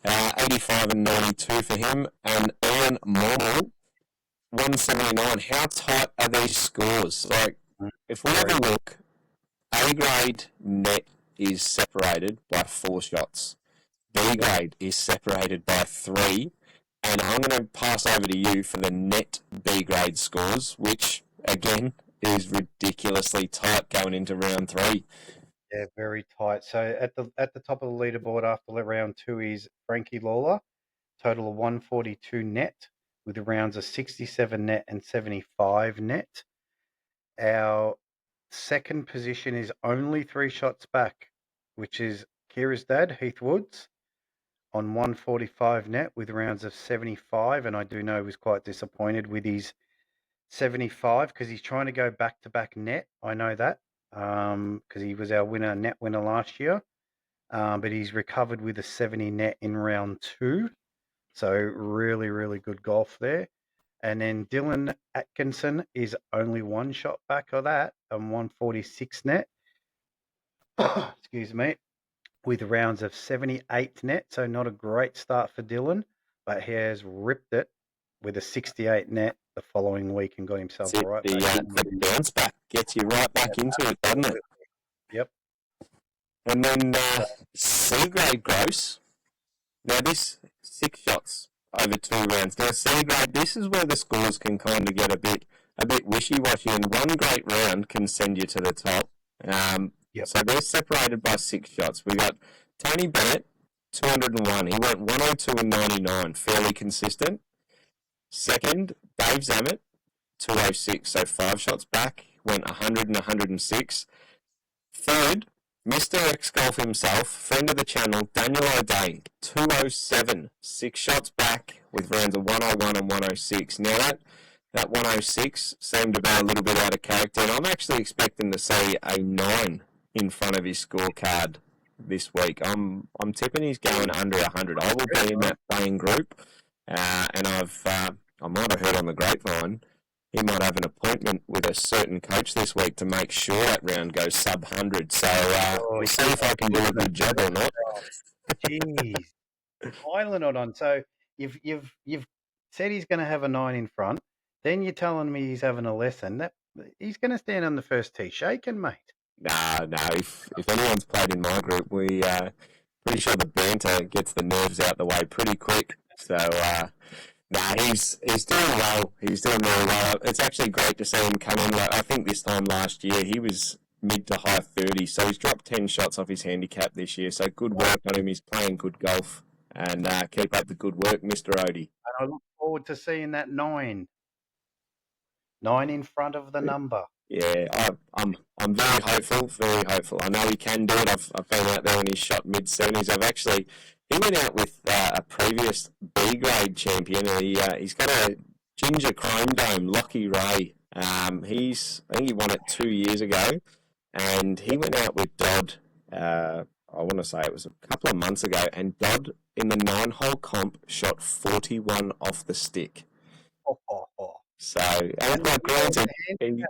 85 and 92 for him. And Ian Morrill, 179. How tight are these scores? Like, if we have a look, A grade net is separated by 4 shots. B grade is separated by 3. And I'm going to pass over to you for the net B grade scores, which, again, is ridiculously tight going into round 3. Yeah, very tight. So at the top of the leaderboard after round 2 is Frankie Lawler, total of 142 net, with rounds of 67 net and 75 net. Our second position is only 3 shots back, which is Kira's dad, Heath Woods, on 145 net with rounds of 75. And I do know he was quite disappointed with his 75 because he's trying to go back-to-back net. I know that because he was our net winner last year. But he's recovered with a 70 net in round 2. So really good golf there. And then Dylan Atkinson is only 1 shot back of that on 146 net excuse me, with rounds of 78 net. So not a great start for Dylan, but he has ripped it with a 68 net the following week and got himself That's it. right back in. The bounce back gets you right back into it, doesn't it? Yep. And then C grade gross. Now this 6 shots over 2 rounds. Now C grade, this is where the scores can kind of get a bit wishy-washy, and one great round can send you to the top. Yep. So they're separated by 6 shots. We got Tony Bennett, 201. He went 102 and 99, fairly consistent. Second, Dave Zammett, 206, so 5 shots back, went 100 and 106. Third, Mr. X Golf himself, friend of the channel, Daniel O'Day, 207, 6 shots back with rounds of 101 and 106. Now that 106 seemed to be a little bit out of character, and I'm actually expecting to see a 9 in front of his scorecard this week. I'm tipping he's going under 100. I will be in that playing group, and I might have heard on the grapevine he might have an appointment with a certain coach this week to make sure that round goes sub 100. So we'll see if I can do a good job or not. Jeez, piling it on. So you've said he's going to have a 9 in front. Then you're telling me he's having a lesson. That he's going to stand on the first tee shaking, mate. No. If anyone's played in my group, we pretty sure the banter gets the nerves out the way pretty quick. So he's doing well. He's doing really well. It's actually great to see him come in. Like, I think this time last year he was mid to high 30s, so he's dropped 10 shots off his handicap this year. So good work on him. He's playing good golf, and keep up the good work, Mr. Odie. And I look forward to seeing that 9 in front of the number. Yeah, I'm very hopeful, very hopeful. I know he can do it. I've been out there and he's shot mid-70s. He went out with a previous B grade champion. He's got a ginger chrome dome, Lockie Ray. I think he won it 2 years ago, and he went out with Dodd. I want to say it was a couple of months ago, and Dodd in the 9-hole comp shot 41 off the stick. So, and like granted, he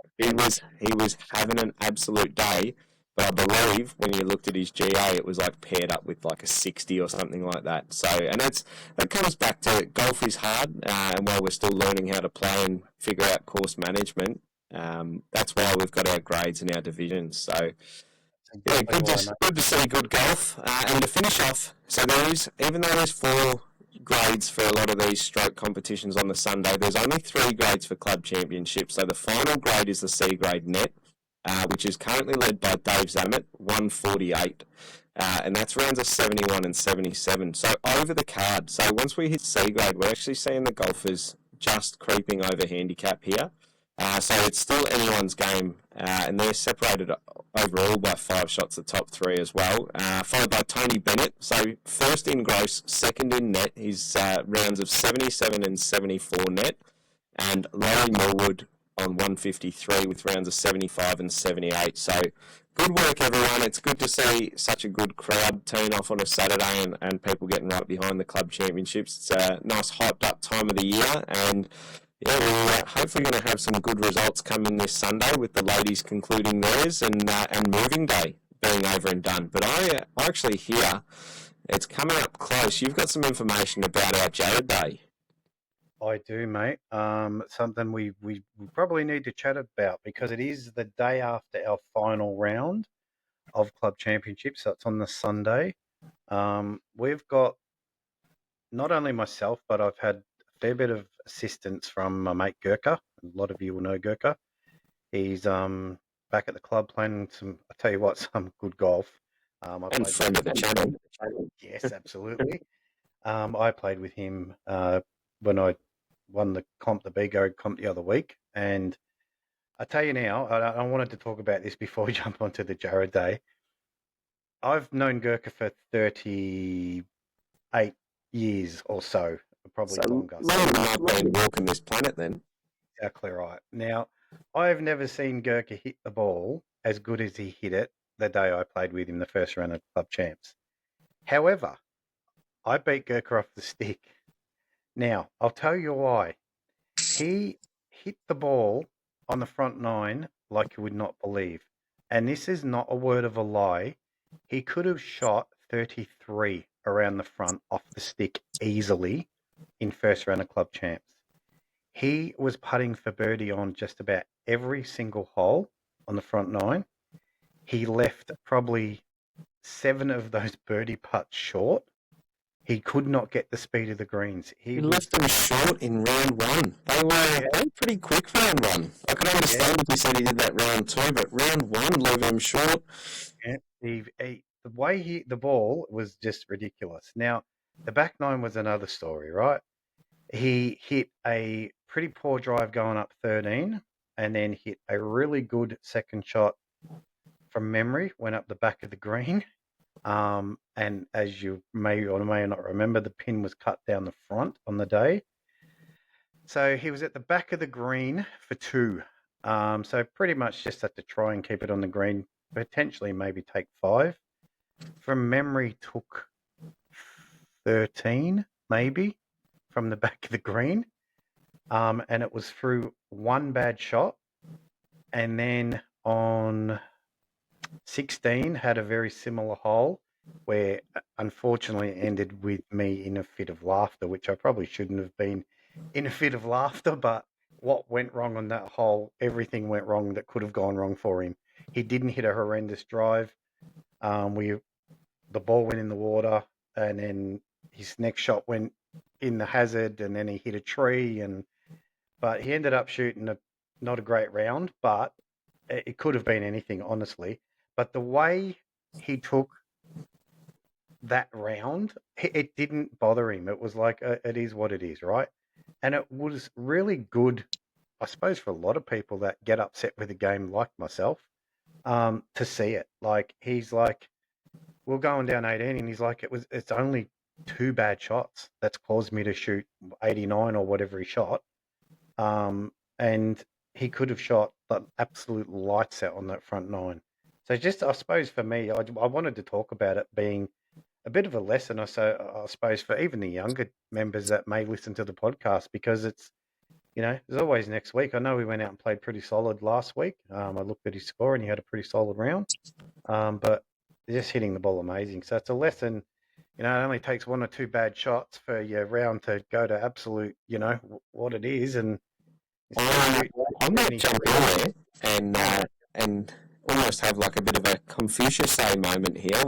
was having an absolute day, but I believe when you looked at his GA, it was like paired up with like a 60 or something like that. So, and that comes back to golf is hard, and while we're still learning how to play and figure out course management, that's why we've got our grades and our divisions. So, yeah, good to see good golf. And to finish off, so even though there's 4 grades for a lot of these stroke competitions on the Sunday, there's only 3 grades for club championships. So the final grade is the C grade net, which is currently led by Dave Zammett, 148. And that's rounds of 71 and 77. So over the card, so once we hit C grade, we're actually seeing the golfers just creeping over handicap here. So it's still anyone's game, and they're separated overall by 5 shots, the top 3 as well, followed by Tony Bennett. So first in gross, second in net, his rounds of 77 and 74 net, and Larry Millwood on 153 with rounds of 75 and 78. So good work, everyone. It's good to see such a good crowd turn off on a Saturday and people getting right behind the club championships. It's a nice hyped up time of the year, and yeah, we're hopefully going to have some good results coming this Sunday with the ladies concluding theirs and moving day being over and done. But I actually hear it's coming up close. You've got some information about our Jared Day. I do, mate. Something we probably need to chat about because it is the day after our final round of club championships. So it's on the Sunday. We've got not only myself, but I've had fair bit of assistance from my mate Gurkha. A lot of you will know Gurkha. He's back at the club playing some. I tell you what, some good golf. And friend of the channel. Yes, absolutely. I played with him when I won the B grade comp the other week, and I tell you now, I wanted to talk about this before we jump onto the Jared Day. I've known Gurkha for 38 years or so. Probably longer. Longer than I've been walking this planet then. Exactly right. Now, I've never seen Gurkha hit the ball as good as he hit it the day I played with him the first round of club champs. However, I beat Gurkha off the stick. Now, I'll tell you why. He hit the ball on the front 9 like you would not believe. And this is not a word of a lie. He could have shot 33 around the front off the stick easily in first round of club champs. He was putting for birdie on just about every single hole on the front nine. He left probably 7 of those birdie putts short. He could not get the speed of the greens. He left them short in round one. They were pretty quick round one. I could understand if you said he did that round two, but round one, leave him short. The way the ball was just ridiculous. Now, the back nine was another story, right? He hit a pretty poor drive going up 13 and then hit a really good second shot from memory, went up the back of the green. And as you may or may not remember, the pin was cut down the front on the day. So he was at the back of the green for 2. So pretty much just had to try and keep it on the green, potentially maybe take 5. From memory, took 13, maybe, from the back of the green. And it was through one bad shot. And then on 16, had a very similar hole where unfortunately ended with me in a fit of laughter, which I probably shouldn't have been in a fit of laughter, but what went wrong on that hole, everything went wrong that could have gone wrong for him. He didn't hit a horrendous drive. The ball went in the water, and then his next shot went in the hazard, and then he hit a tree, but he ended up shooting not a great round, but it could have been anything, honestly. But the way he took that round, it didn't bother him. It was like, it is what it is, right? And it was really good, I suppose, for a lot of people that get upset with the game, like myself, to see it. Like, he's like, we're going down 18, and he's like, it's only 2 bad shots that's caused me to shoot 89 or whatever he shot. And he could have shot the absolute lights out on that front nine. So just, I suppose for me, I wanted to talk about it being a bit of a lesson, I suppose, for even the younger members that may listen to the podcast, because it's, there's always next week. I know we went out and played pretty solid last week. I looked at his score and he had a pretty solid round. But just hitting the ball amazing. So it's a lesson. It only takes 1 or 2 bad shots for your round to go to absolute, what it is. And I might jump in there and almost have like a bit of a Confucius moment here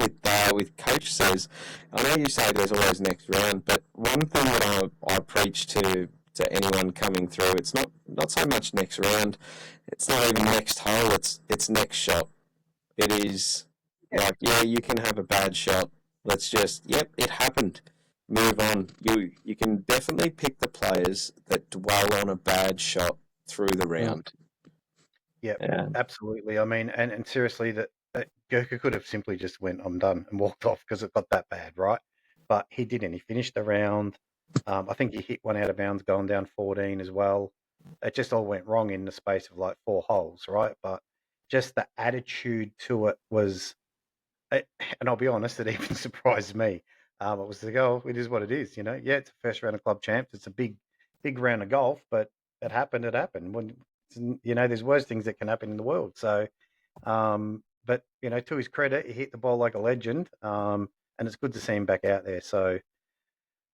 with Coach says. I know you say there's always next round, but one thing that I preach to anyone coming through, it's not so much next round, it's not even next hole, it's next shot. It is like, yeah, you can have a bad shot. Let's just, yep, it happened. Move on. You can definitely pick the players that dwell on a bad shot through the round. Yeah, absolutely. I mean, and seriously, that Gurkha could have simply just went, I'm done, and walked off because it got that bad, right? But he didn't. He finished the round. I think he hit one out of bounds going down 14 as well. It just all went wrong in the space of like 4 holes, right? But just the attitude to it was, and I'll be honest, it even surprised me. It was like, oh, it is what it is, Yeah, it's a first round of club champs. It's a big round of golf, but it happened. It happened. When there's worse things that can happen in the world. So, but to his credit, he hit the ball like a legend, and it's good to see him back out there. So,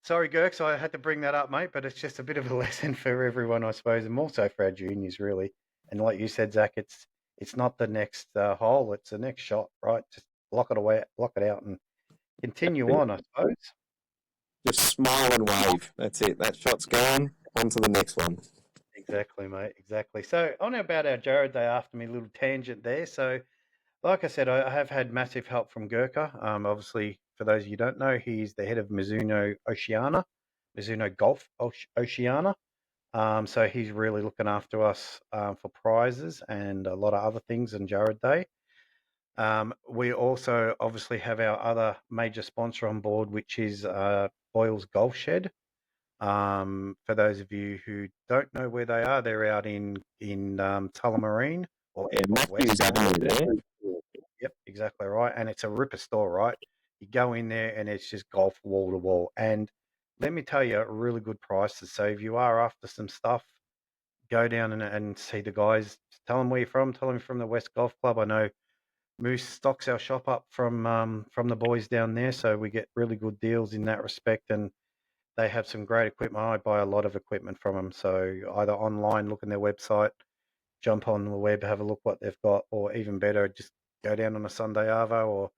sorry, Girks, I had to bring that up, mate. But it's just a bit of a lesson for everyone, I suppose, and more so for our juniors, really. And like you said, Zach, it's not the next hole; it's the next shot, right? Just block it away, block it out, and continue on, I suppose. Just smile and wave. That's it. That shot's gone. On to the next one. Exactly, mate. Exactly. So on about our Jared Day after me little tangent there. So, like I said, I have had massive help from Gurkha. Obviously, for those of you who don't know, he's the head of Mizuno Golf Oceania. So he's really looking after us for prizes and a lot of other things in Jared Day. We also obviously have our other major sponsor on board, which is Boyle's Golf Shed. For those of you who don't know where they are, they're out in Tullamarine or Airport West. Avenue there. Yep, exactly right. And it's a ripper store, right? You go in there and it's just golf wall to wall. And let me tell you, really good prices. So if you are after some stuff, go down and see the guys. Tell them where you're from. Tell them you're from the West Golf Club. I know Moose stocks our shop up from the boys down there, so we get really good deals in that respect, and they have some great equipment. I buy a lot of equipment from them, so either online, look on their website, jump on the web, have a look what they've got, or even better, just go down on a Sunday arvo or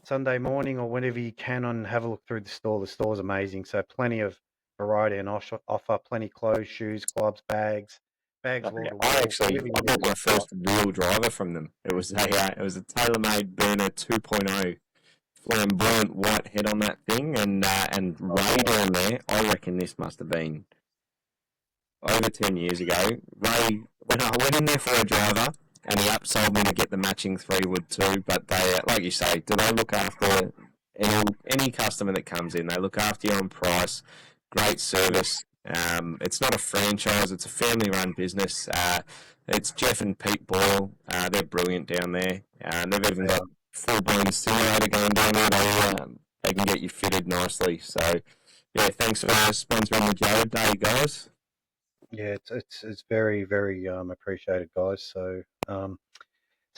Sunday morning or whenever you can and have a look through the store. The store's amazing, so plenty of variety and offer, plenty clothes, shoes, clubs, bags wall to I wall, actually whatever you I bought need, my they've got. first real driver from them. It was a TaylorMade Burner 2.0, flamboyant white head on that thing, and Ray down there. I reckon this must have been over 10 years ago. Ray, when I went in there for a driver, and he upsold me to get the matching 3-wood too. But they, like you say, do they look after any customer that comes in? They look after you on price, great service. It's not a franchise; it's a family-run business. It's Jeff and Pete Boyle. They're brilliant down there. They've even got full-blown simulator going down there. They can get you fitted nicely. So, yeah, thanks for sponsoring the Joe Day, guys. Yeah, it's very very appreciated, guys. So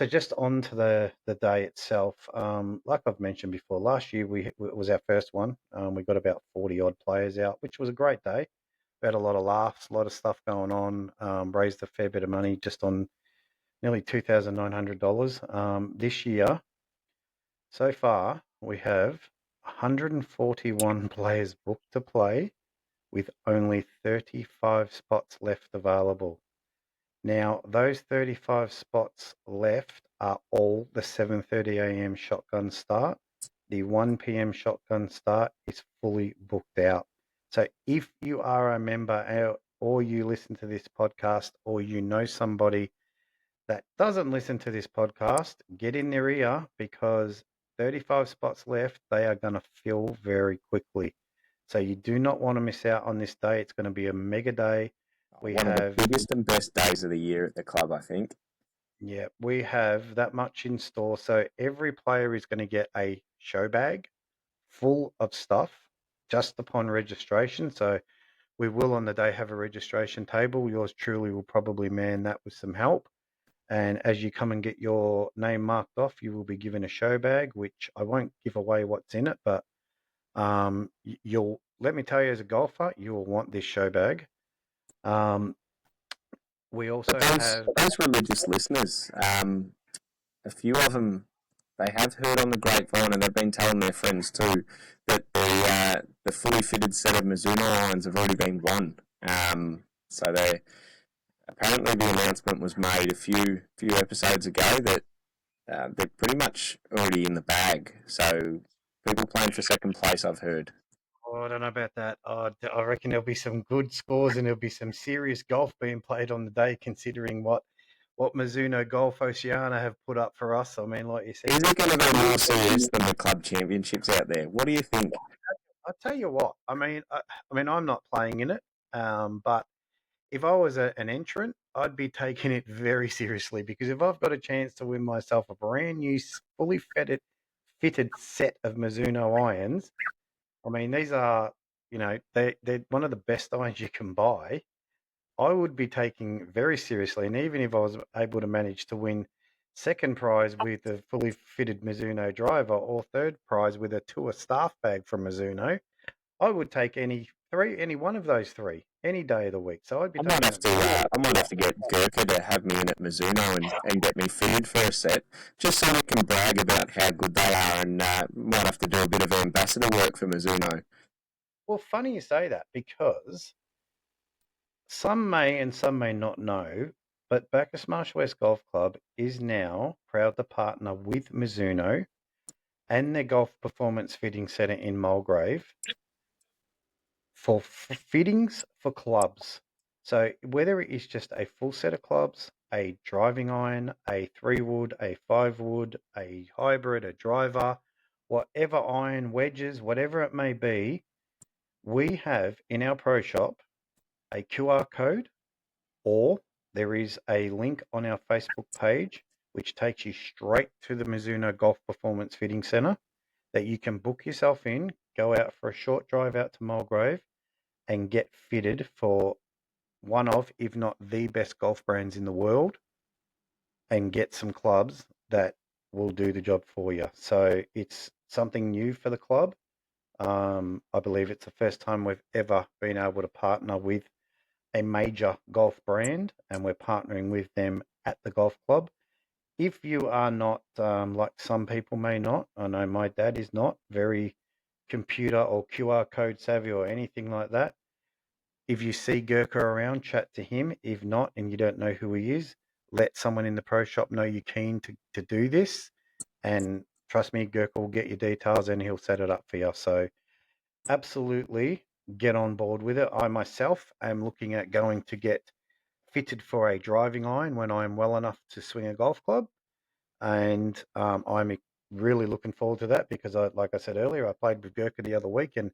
just on to the day itself. Like I've mentioned before, last year it was our first one. We got about 40 odd players out, which was a great day. We had a lot of laughs, a lot of stuff going on. Raised a fair bit of money just on nearly $2,900. This year, so far, we have 141 players booked to play with only 35 spots left available. Now, those 35 spots left are all the 7:30 a.m. shotgun start. The 1 p.m. shotgun start is fully booked out. So if you are a member or you listen to this podcast or you know somebody that doesn't listen to this podcast, get in their ear because 35 spots left, they are going to fill very quickly. So you do not want to miss out on this day. It's going to be a mega day. We One of the have biggest and best days of the year at the club, I think. Yeah, we have that much in store. So every player is going to get a show bag full of stuff just upon registration. So we will on the day have a registration table. Yours truly will probably man that with some help. And as you come and get your name marked off, you will be given a show bag, which I won't give away what's in it, but you'll let me tell you as a golfer, you will want this show bag. We But also those have those religious listeners, a few of them, they have heard on the grapevine, and they've been telling their friends too that the fully fitted set of Mizuno irons have already been won. So they apparently the announcement was made a few episodes ago that they're pretty much already in the bag. So people playing for second place, I've heard. Oh, I don't know about that. I reckon there'll be some good scores and there'll be some serious golf being played on the day, considering what Mizuno Golf Oceania have put up for us. I mean, like you Is said, it going to be more serious than the club championships out there? What do you think? I tell you what. I mean, I'm not playing in it, but if I was an entrant, I'd be taking it very seriously because if I've got a chance to win myself a brand new, fully fitted set of Mizuno irons, I mean, these are, they're one of the best irons you can buy. I would be taking very seriously, and even if I was able to manage to win second prize with a fully fitted Mizuno driver or third prize with a tour staff bag from Mizuno, I would take any one of those three, any day of the week. So I'd be I might taking have it to. very. I might have to get Gurkha to have me in at Mizuno and get me fitted for a set, just so we can brag about how good they are, and might have to do a bit of ambassador work for Mizuno. Well, funny you say that because some may and some may not know, but Bacchus Marsh West Golf Club is now proud to partner with Mizuno and their Golf Performance Fitting Centre in Mulgrave for fittings for clubs. So whether it is just a full set of clubs, a driving iron, a 3-wood, a 5-wood, a hybrid, a driver, whatever iron, wedges, whatever it may be, we have in our pro shop a QR code, or there is a link on our Facebook page which takes you straight to the Mizuno Golf Performance Fitting Centre that you can book yourself in, go out for a short drive out to Mulgrave, and get fitted for one of, if not the best golf brands in the world, and get some clubs that will do the job for you. So it's something new for the club. I believe it's the first time we've ever been able to partner with a major golf brand, and we're partnering with them at the golf club. If you are not, like some people may not, I know my dad is not very computer or QR code savvy or anything like that. If you see Gurkha around, chat to him. If not, and you don't know who he is, let someone in the pro shop know you're keen to do this. And trust me, Gurkha will get your details and he'll set it up for you. So absolutely get on board with it. I myself am looking at going to get fitted for a driving iron when I'm well enough to swing a golf club. And I'm really looking forward to that because, like I said earlier, I played with Gurkha the other week and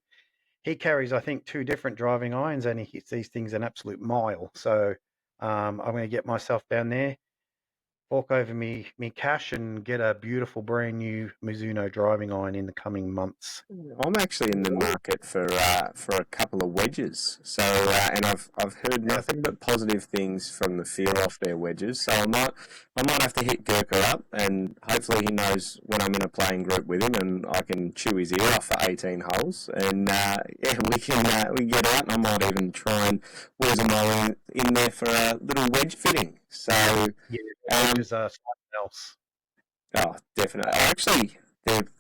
he carries, I think, 2 different driving irons and he hits these things an absolute mile. So I'm going to get myself down there, fork over me cash and get a beautiful brand new Mizuno driving iron in the coming months. I'm actually in the market for a couple of wedges. So and I've heard nothing but positive things from the feel off their wedges. So I might have to hit Gurkha up, and hopefully he knows when I'm in a playing group with him, and I can chew his ear off for 18 holes. And we can get out, and I might even try and whiz them all in there for a little wedge fitting. So Yeah, wedges are something else. oh, definitely. Actually,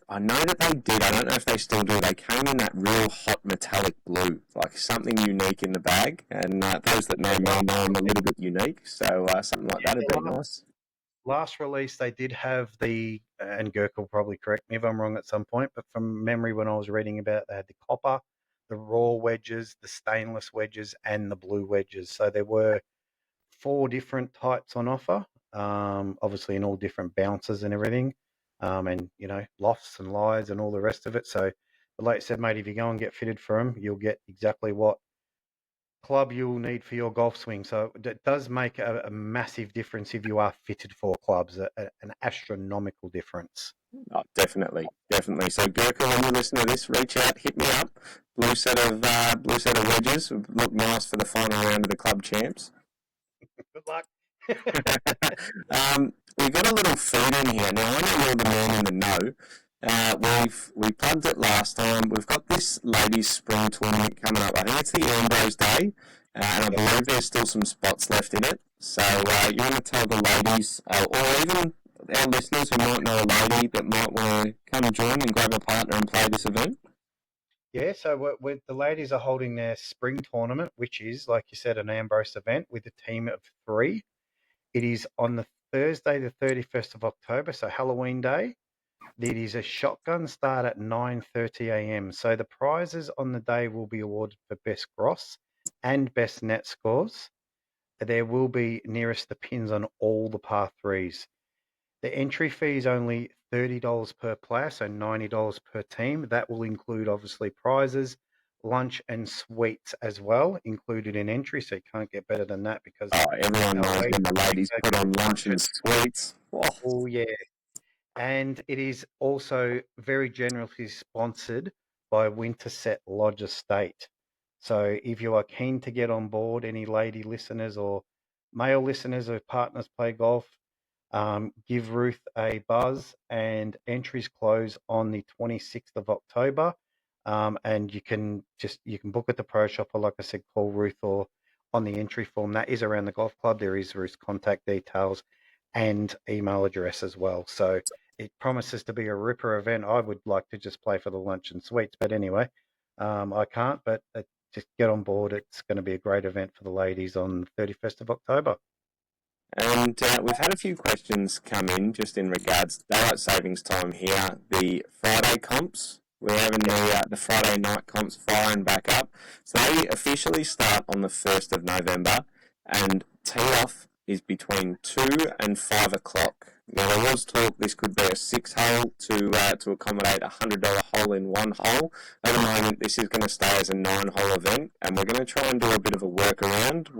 I know that they did. I don't know if they still do. They came in that real hot metallic blue, like something unique in the bag. And those that know me know I'm a little bit unique. So something like that would be nice. Last release, they did have and Gurkha will probably correct me if I'm wrong at some point, but from memory when I was reading about it, they had the copper, the raw wedges, the stainless wedges, and the blue wedges. So there were 4 different types on offer, obviously in all different bounces and everything, and, lofts and lies and all the rest of it. So, but like I said, mate, if you go and get fitted for them, you'll get exactly what club you'll need for your golf swing. So it does make a massive difference if you are fitted for clubs, an astronomical difference. Oh, definitely. So Gurkha, when you listen to this, reach out, hit me up. Blue set of wedges would look nice for the final round of the club champs. Good luck. We've got a little feed in here. Now, I know you're the man in the know. We plugged it last time. We've got this ladies' spring tournament coming up. I think it's the Ambrose Day, and I believe there's still some spots left in it. So you want to tell the ladies, or even our listeners who might know a lady that might want to come join and grab a partner and play this event? Yeah, so the ladies are holding their spring tournament, which is, like you said, an Ambrose event with a team of 3. It is on the Thursday, the 31st of October, so Halloween Day. It is a shotgun start at 9:30 a.m. So the prizes on the day will be awarded for best gross and best net scores. There will be nearest the pins on all the par 3s. The entry fee is only $30 per player, so $90 per team. That will include, obviously, prizes, lunch, and suites as well, included in entry. So you can't get better than that because everyone knows when the ladies put on lunch and suites. Oh, yeah. And it is also very generously sponsored by Winterset Lodge Estate. So if you are keen to get on board, any lady listeners or male listeners of Partners Play Golf, give Ruth a buzz, and entries close on the 26th of October. And you can book at the pro shop, or like I said, call Ruth or on the entry form. That is around the golf club. There is Ruth's contact details and email address as well. So it promises to be a ripper event. I would like to just play for the lunch and sweets, but anyway, I can't. But just get on board. It's going to be a great event for the ladies on the 31st of October. And we've had a few questions come in just in regards to daylight savings time here. The Friday comps, we're having the Friday night comps firing back up. So they officially start on the 1st of November, and tee-off is between 2 and 5 o'clock. Now, there was talk this could be a 6-hole to accommodate a $100 hole in one hole. At the moment, this is going to stay as a 9-hole event, and we're going to try and do a bit of a workaround.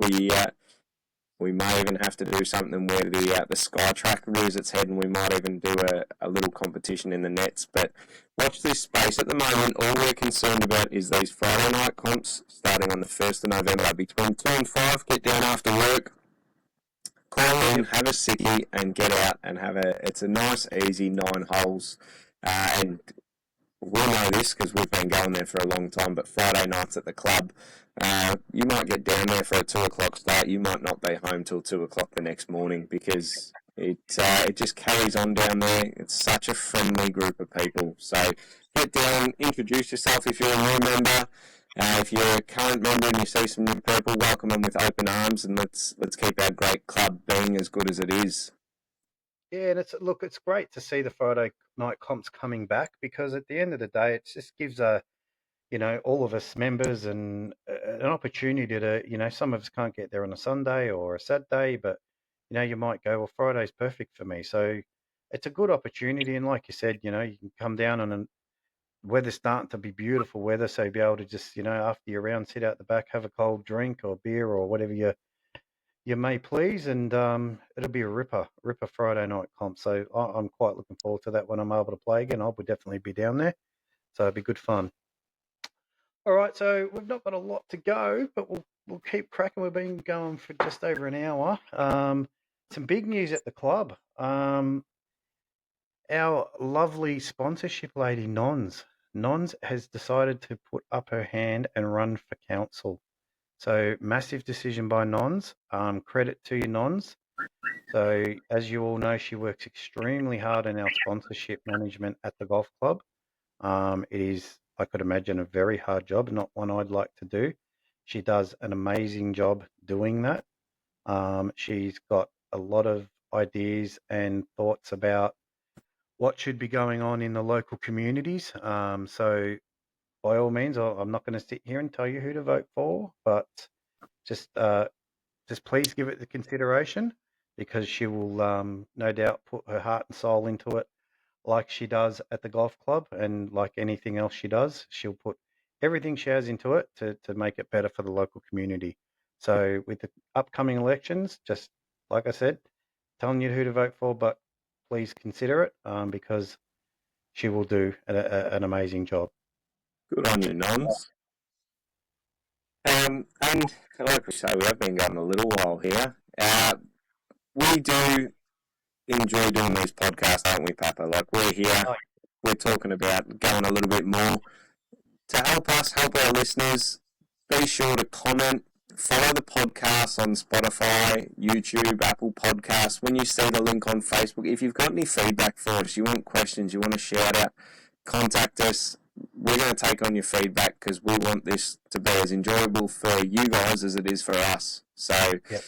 We may even have to do something where the SkyTrack rears its head, and we might even do a little competition in the nets. But watch this space. At the moment, all we're concerned about is these Friday night comps starting on the 1st of November between 2 and 5. Get down after work, Call in, Yep. have a sickie, and get out and have a. It's a nice, easy 9 holes, and we know this because we've been going there for a long time. But Friday nights at the club, you might get down there for a 2 o'clock start. You might not be home till 2 o'clock the next morning because it just carries on down there. It's such a friendly group of people. So get down, introduce yourself if you're a new member. If you're a current member and you see some new people, welcome them with open arms, and let's keep our great club being as good as it is. Yeah, and it's great to see the Friday night comps coming back because at the end of the day, it just gives all of us members and an opportunity to, some of us can't get there on a Sunday or a Saturday, but you might go, well, Friday's perfect for me. So it's a good opportunity, and like you said, you can come down and weather's starting to be beautiful weather, so you'll be able to just, after you're around, sit out the back, have a cold drink or beer or whatever you may please, and it'll be a ripper Friday night comp. So I'm quite looking forward to that when I'm able to play again. I will definitely be down there, so it'll be good fun. All right, so we've not got a lot to go, but we'll keep cracking. We've been going for just over an hour. Some big news at the club. Our lovely sponsorship lady, Nons has decided to put up her hand and run for council. So massive decision by Nons. Credit to you, Nons. So as you all know, she works extremely hard in our sponsorship management at the golf club. It is, I could imagine, a very hard job, not one I'd like to do. She does an amazing job doing that. She's got a lot of ideas and thoughts about what should be going on in the local communities. So by all means, I'm not going to sit here and tell you who to vote for, but just just please give it the consideration because she will no doubt put her heart and soul into it like she does at the golf club, and like anything else she does, she'll put everything she has into it to make it better for the local community. So with the upcoming elections, just like I said, telling you who to vote for, but please consider it because she will do an amazing job. Good on you, Nons. And like we say, we have been going a little while here. We do enjoy doing these podcasts, don't we, Papa? Like we're here, Oh, we're talking about going a little bit more to help us, help our listeners. Be sure to comment, follow the podcast on Spotify, YouTube, Apple Podcasts. When you see the link on Facebook, if you've got any feedback for us, you want questions, you want to shout out, contact us. We're going to take on your feedback because we want this to be as enjoyable for you guys as it is for us. So, yep.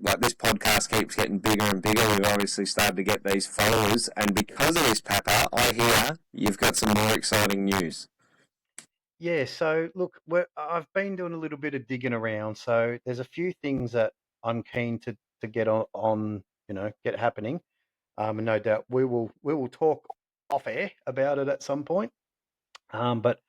like this podcast keeps getting bigger and bigger. We've obviously started to get these followers, and because of this, Papa, I hear you've got some more exciting news. Yeah, so look, I've been doing a little bit of digging around. So there's a few things that I'm keen to get on, get happening. And no doubt we will talk off air about it at some point. But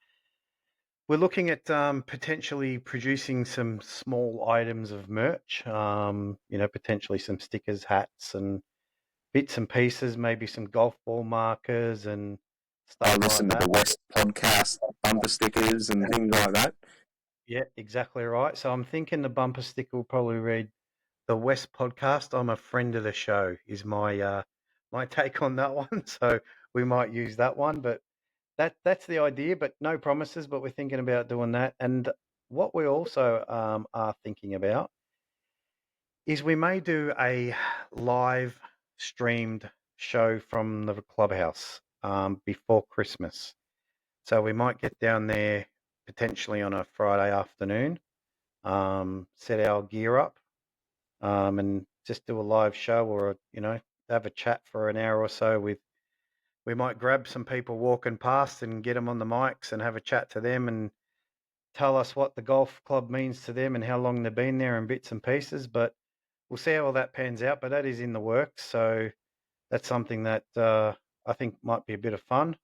we're looking at potentially producing some small items of merch. Potentially some stickers, hats, and bits and pieces. Maybe some golf ball markers and I stuff like listen to that. the West podcast bumper stickers and things like that. Yeah, exactly right. So I'm thinking the bumper sticker will probably read the West podcast. I'm a friend of the show is my take on that one. So we might use that one, but that's the idea. But no promises. But we're thinking about doing that. And what we also are thinking about is we may do a live streamed show from the clubhouse before Christmas. So we might get down there potentially on a Friday afternoon, set our gear up, and just do a live show or have a chat for an hour or so with. We might grab some people walking past and get them on the mics and have a chat to them and tell us what the golf club means to them and how long they've been there and bits and pieces. But we'll see how all that pans out. But that is in the works, so that's something that I think might be a bit of fun.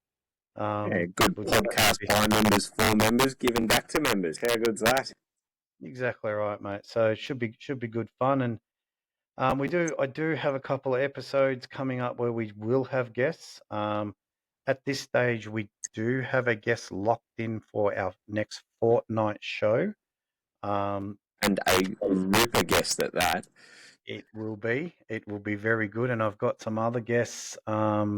Yeah, good We've podcast by members for members, giving back to members. How good's that? exactly right, mate. So it should be good fun, and I do have a couple of episodes coming up where we will have guests. At this stage, we do have a guest locked in for our next fortnight show. Um, And a ripper guest at that. It will be. It will be very good. And I've got some other guests. I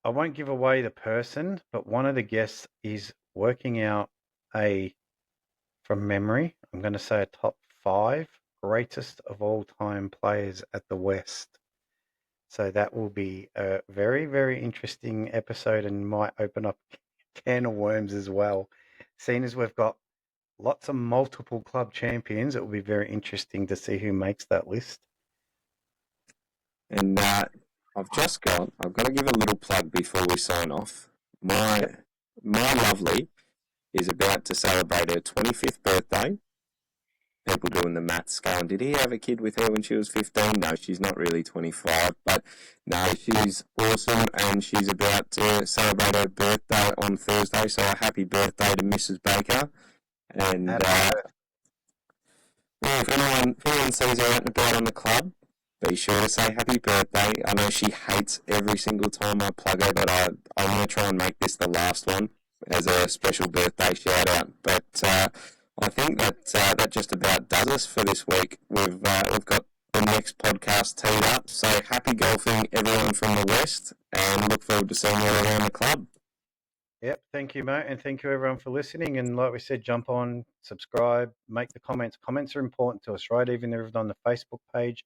won't give away the person, but one of the guests is working out from memory, I'm going to say a top 5 greatest of all time players at the West. So that will be a very, very interesting episode and might open up a can of worms as well. Seeing as we've got lots of multiple club champions, it will be very interesting to see who makes that list. And I've got to give a little plug before we sign off. My lovely is about to celebrate her 25th birthday. People doing the maths going, did he have a kid with her when she was 15? No, she's not really 25, but no, she's awesome and she's about to celebrate her birthday on Thursday, so a happy birthday to Mrs. Baker. And if anyone sees her out and about on the club, be sure to say happy birthday. I know she hates every single time I plug her, but I'm going to try and make this the last one as a special birthday shout out. But I think that just about does us for this week. We've got the next podcast teed up. So happy golfing, everyone from the West, and look forward to seeing you around the club. Yep, thank you, mate, and thank you everyone for listening. And like we said, jump on, subscribe, make the comments. Comments are important to us, right? Even if it's on the Facebook page.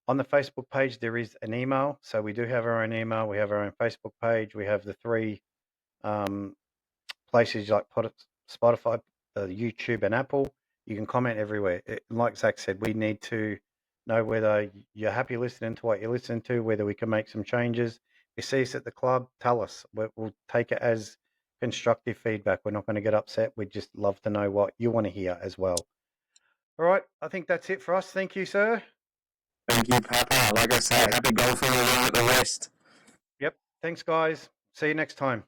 On the Facebook page, there is an email. So we do have our own email. We have our own Facebook page. We have the 3 places like Spotify, YouTube, and Apple. You can comment everywhere. Like Zach said, we need to know whether you're happy listening to what you listen to, whether we can make some changes. If you see us at the club, tell us. We'll take it as constructive feedback. We're not going to get upset. We'd just love to know what you want to hear as well. All right, I think that's it for us. Thank you, sir. Thank you, Papa. Like I say, happy golfing around at the West. Yep. Thanks, guys. See you next time.